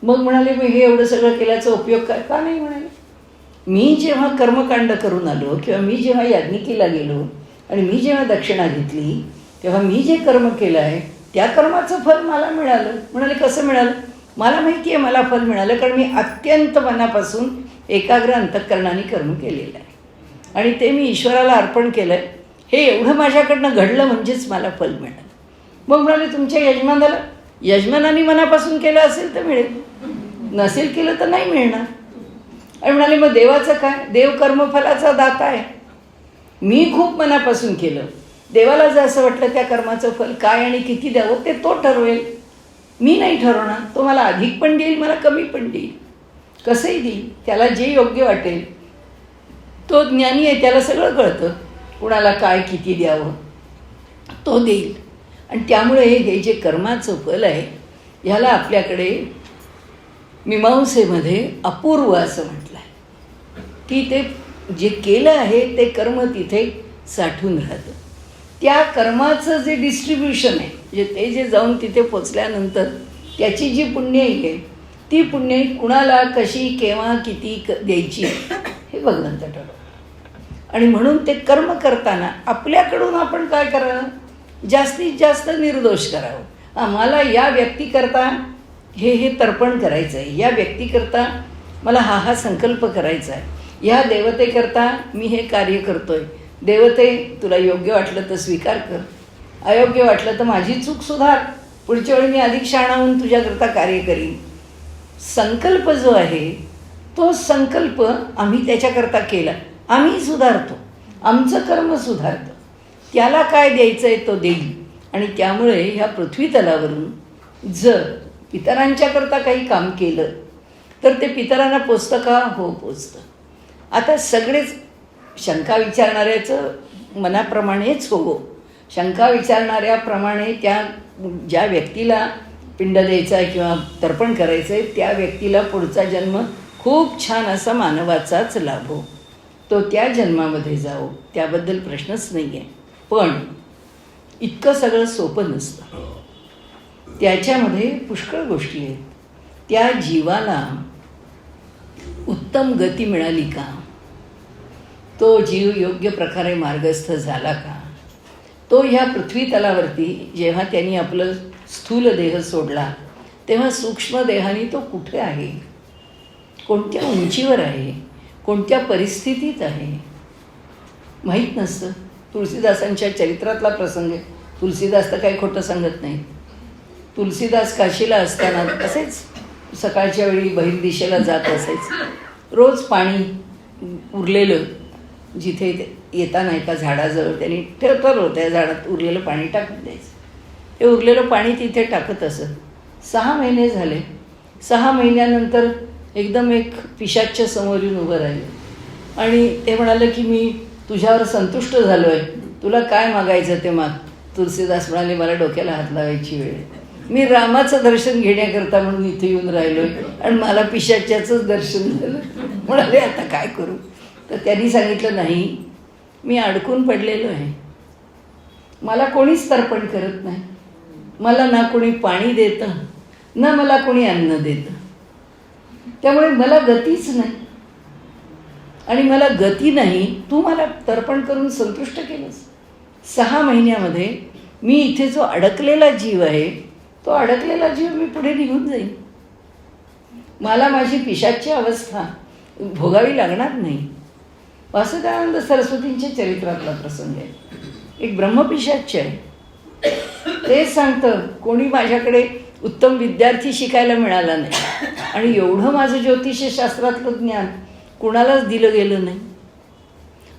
मग म्हणाले मग हे एवढं सगळं केल्याचा उपयोग काय? का नाही म्हणाले. मी जेव्हा कर्मकांड करून आलो किंवा मी जेव्हा याज्ञिकीला गेलो आणि मी जेव्हा दक्षिणा घेतली तेव्हा मी जे कर्म केलं आहे त्या कर्माचं फल मला मिळालं. म्हणाले कसं मिळालं? मला माहिती आहे मला फल मिळालं, कारण मी अत्यंत मनापासून एकाग्र अंतःकरणाने कर्म केलेलं आहे आणि ते मी ईश्वराला अर्पण केलं आहे. हे एवढं माझ्याकडनं घडलं म्हणजेच मला फल मिळालं. मग म्हणाले तुमच्या यजमानाला, यजमानाने मनापासून केलं असेल तर मिळेल, नसेल केलं तर नाही मिळणार. आणि म्हणाले मग देवाचं काय? देव कर्मफलाचा दाता आहे. मी खूप मनापासून केलं, देवाला जर असं वाटलं त्या कर्माचं फल काय आणि किती द्यावं ते तो ठरवेल, मी नाही ठरवणार. तो मला अधिक पण देईल, मला कमी पण देईल, कसंही देईल, त्याला जे योग्य वाटेल. तो ज्ञानी आहे, त्याला सगळं कळतं, कुणाला काय किती द्यावं तो देईल. आणि त्यामुळे हे जे कर्माचं फल आहे ह्याला आपल्याकडे मीमांसेमध्ये अपूर्व असं म्हटलं आहे की ते जे केलं आहे ते कर्म तिथे साठून राहतं. त्या कर्माचं जे डिस्ट्रीब्युशन आहे, जे ते जे जाऊन तिथे पोचल्यानंतर त्याची जी पुण्याई आहे ती पुण्याई कुणाला कशी केव्हा किती द्यायची हे भगवंत ठरवतं. आणि म्हणून ते कर्म करताना आपल्याकडून आपण काय करावं? जास्तीत जास्त निर्दोष करावं. आम्हाला या व्यक्तीकरता हे तर्पण करायचं आहे, या व्यक्तीकरता मला हा संकल्प करायचा आहे, ह्या देवतेकरता मी हे कार्य करतो आहे. देवते तुला योग्य वाटलं तर स्वीकार कर, अयोग्य वाटलं तर माझी चूक सुधार, पुढच्या वेळी मी अधिक शहाणा होऊन तुझ्याकरता कार्य करीन. संकल्प जो आहे तो संकल्प आम्ही त्याच्याकरता केला, आम्ही सुधारतो, आमचं कर्म सुधारतं. त्याला काय द्यायचं आहे तो देईल. आणि त्यामुळे ह्या पृथ्वी तलावरून जर पितरांच्याकरता काही काम केलं तर ते पितरांना पोचतं का? हो पोचतं. आता सगळेच शंका विचारणाऱ्याचं मनाप्रमाणेच हो, शंका विचारणाऱ्याप्रमाणे त्या ज्या व्यक्तीला पिंड द्यायचा आहे किंवा तर्पण करायचं आहे त्या व्यक्तीला पुढचा जन्म खूप छान असा मानवाचाच लाभो, तो त्या जन्मामध्ये जाओ, त्याबद्दल प्रश्नच नाही आहे. पण इतकं सगळं सोपं नसतं, त्याच्यामध्ये पुष्कळ गोष्टी आहेत. त्या जीवाला उत्तम गती मिळाली का? तो जीव योग्य प्रकारे मार्गस्थ झाला का? तो ह्या पृथ्वी तलावरती जेव्हा त्यांनी आपलं स्थूल देह सोडला तेव्हा सूक्ष्म देहाने तो कुठे आहे, कोणत्या उंचीवर आहे, कोणत्या परिस्थितीत आहे माहीत नसतं. तुलसीदासांच्या चरित्रातला प्रसंग आहे. तुलसीदास तर काही खोटं सांगत नाही. तुलसीदास काशीला असताना असेच सकाळच्या वेळी बहिर्दिशेला जात असायचं. रोज पाणी उरलेलं जिथे येताना एका झाडाजवळ त्यांनी ठरवलं त्या झाडात उरलेलं पाणी टाकून द्यायचं. ते उरलेलं पाणी तिथे टाकत असत. 6 महिने झाले. 6 महिन्यानंतर एकदम एक पिशाच्च समोर येऊन उभं राहिलं आणि ते म्हणाले की मी तुझ्यावर संतुष्ट झालो आहे, तुला काय मागायचं ते माग. तुलसीदास म्हणाले मला डोक्याला हात लावायची वेळ, मी रामाचं दर्शन घेण्याकरता म्हणून इथे येऊन राहिलो आहे आणि मला पिशाच्याचंच दर्शन झालं. म्हणाले आता काय करू? तर त्यांनी सांगितलं नाही, मी अडकून पडलेलो आहे, मला कोणीच तर्पण करत नाही, मला ना कोणी पाणी देतं ना मला कोणी अन्न देतं, त्यामुळे मला गतीच नाही. आणि मला गती नाही, तू मला तर्पण करून संतुष्ट केलंस. 6 महिन्यामध्ये मी इथे जो अडकलेला जीव आहे तो अडकलेला जीव मी पुढे निघून जाईन. मला माझी पिशाची अवस्था भोगावी लागणार नाही. वासुदेवानंद सरस्वतींच्या चरित्रातला प्रसंग आहे. एक ब्रह्मपिशाच्य आहे. तेच सांगतं, कोणी माझ्याकडे उत्तम विद्यार्थी शिकायला मिळाला नाही आणि एवढं माझं ज्योतिषशास्त्रातलं ज्ञान कुणालाच दिलं गेलं नाही.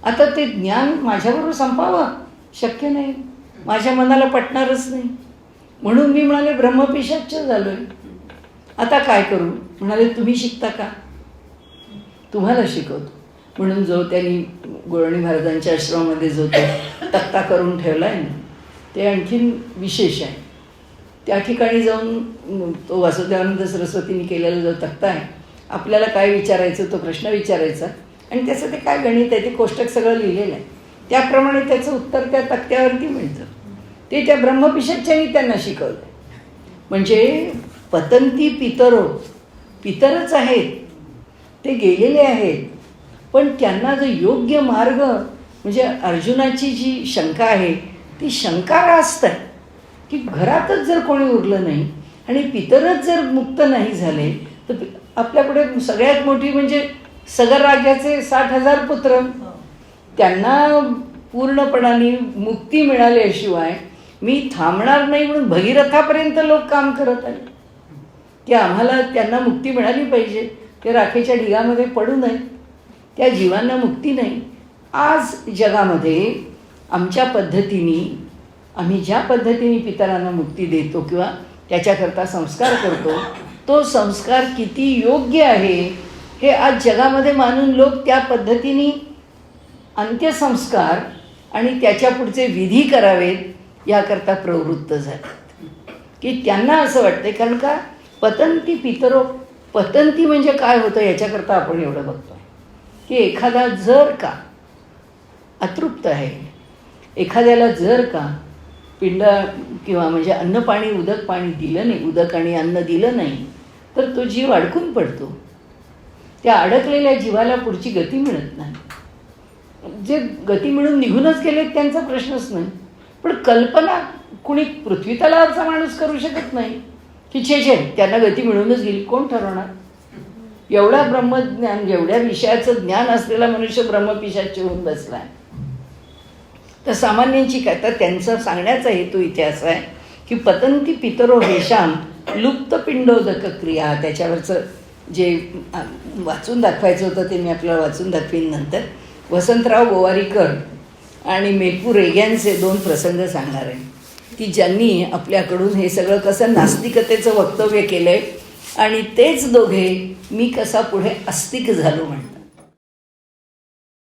आता ते ज्ञान माझ्याबरोबर संपावं शक्य नाही, माझ्या मनाला पटणारच नाही. म्हणून मी म्हणाले ब्रह्मपिशाच्य झालोय. आता काय करू? म्हणाले तुम्ही शिकता का? तुम्हाला शिकवतो. म्हणून जो त्यांनी गोळणी महाराजांच्या आश्रमामध्ये जो तो तक्ता करून ठेवला आहे ना, ते आणखीन विशेष आहे. त्या ठिकाणी जाऊन तो वासुदेवानंद सरस्वतींनी केलेला जो तक्ता आहे, आपल्याला काय विचारायचं तो प्रश्न विचारायचा आणि त्याचं ते काय गणित आहे ते कोष्टक सगळं लिहिलेलं आहे. त्याप्रमाणे त्याचं उत्तर त्या तक्त्यावरती मिळतं. ते त्या ब्रह्मपिशाच्यांनी त्यांना शिकवलं. म्हणजे पतंती पितरो, पितरच आहेत, ते गेलेले आहेत, पण त्यांना जो योग्य मार्ग, म्हणजे अर्जुनाची जी शंका आहे ती शंका रास्त आहे की घरातच जर कोणी उरलं नाही आणि पितरच जर मुक्त नाही झाले तर आपल्यापुढे सगळ्यात मोठी म्हणजे सगर राज्याचे 60,000 पुत्र, त्यांना पूर्णपणाने मुक्ती मिळाल्याशिवाय मी थांबणार नाही. म्हणून भगीरथापर्यंत लोक काम करत आले की आम्हाला त्यांना मुक्ती मिळाली पाहिजे. ते राखेच्या ढिगामध्ये पडू नये, त्या जीवांना मुक्ती नाही. आज जगामध्ये आमच्या पद्धतीने, आम्ही ज्या पद्धतीने पितरांना मुक्ती देतो किंवा त्याच्याकरता संस्कार करतो, तो संस्कार किती योग्य आहे हे आज जगामध्ये मानून लोक त्या पद्धतीने अंत्यसंस्कार आणि त्याच्या पुढचे विधी करावेत याकरता प्रवृत्त झाले. की त्यांना असं वाटतं, कारण का पतंती पितरो, पतंती म्हणजे काय होतं याच्याकरता आपण एवढं बघतो की एखादा जर का अतृप्त आहे, एखाद्याला जर का पिंड किंवा म्हणजे अन्न पाणी उदक पाणी दिलं नाही, उदक आणि अन्न दिलं नाही तर तो जीव अडकून पडतो. त्या अडकलेल्या जीवाला पुढची गती मिळत नाही. जे गती मिळून निघूनच गेले त्यांचा प्रश्नच नाही. पण कल्पना कुणी पृथ्वी तलावरचा माणूस करू शकत नाही की छे त्यांना गती मिळूनच गेली. कोण ठरवणार? एवढा ब्रह्मज्ञान, एवढ्या विषयाचं ज्ञान असलेला मनुष्य ब्रह्मपिशाच्य होऊन बसला आहे. तर सामान्यांची काय, तर त्यांचा सांगण्याचा हेतू इथे असा आहे की पतंती पितरो हेशाम लुप्त पिंडोदक क्रिया. त्याच्यावरचं जे वाचून दाखवायचं होतं ते मी आपल्याला वाचून दाखवीन नंतर. वसंतराव गोवारीकर आणि मेघपूर रेग्यांचे 2 प्रसंग सांगणार आहे की ज्यांनी आपल्याकडून हे सगळं कसं नास्तिकतेचं वक्तव्य केलं आहे आणि तेच दोघे मी कसा पुढे आस्तिक झालो म्हणतात.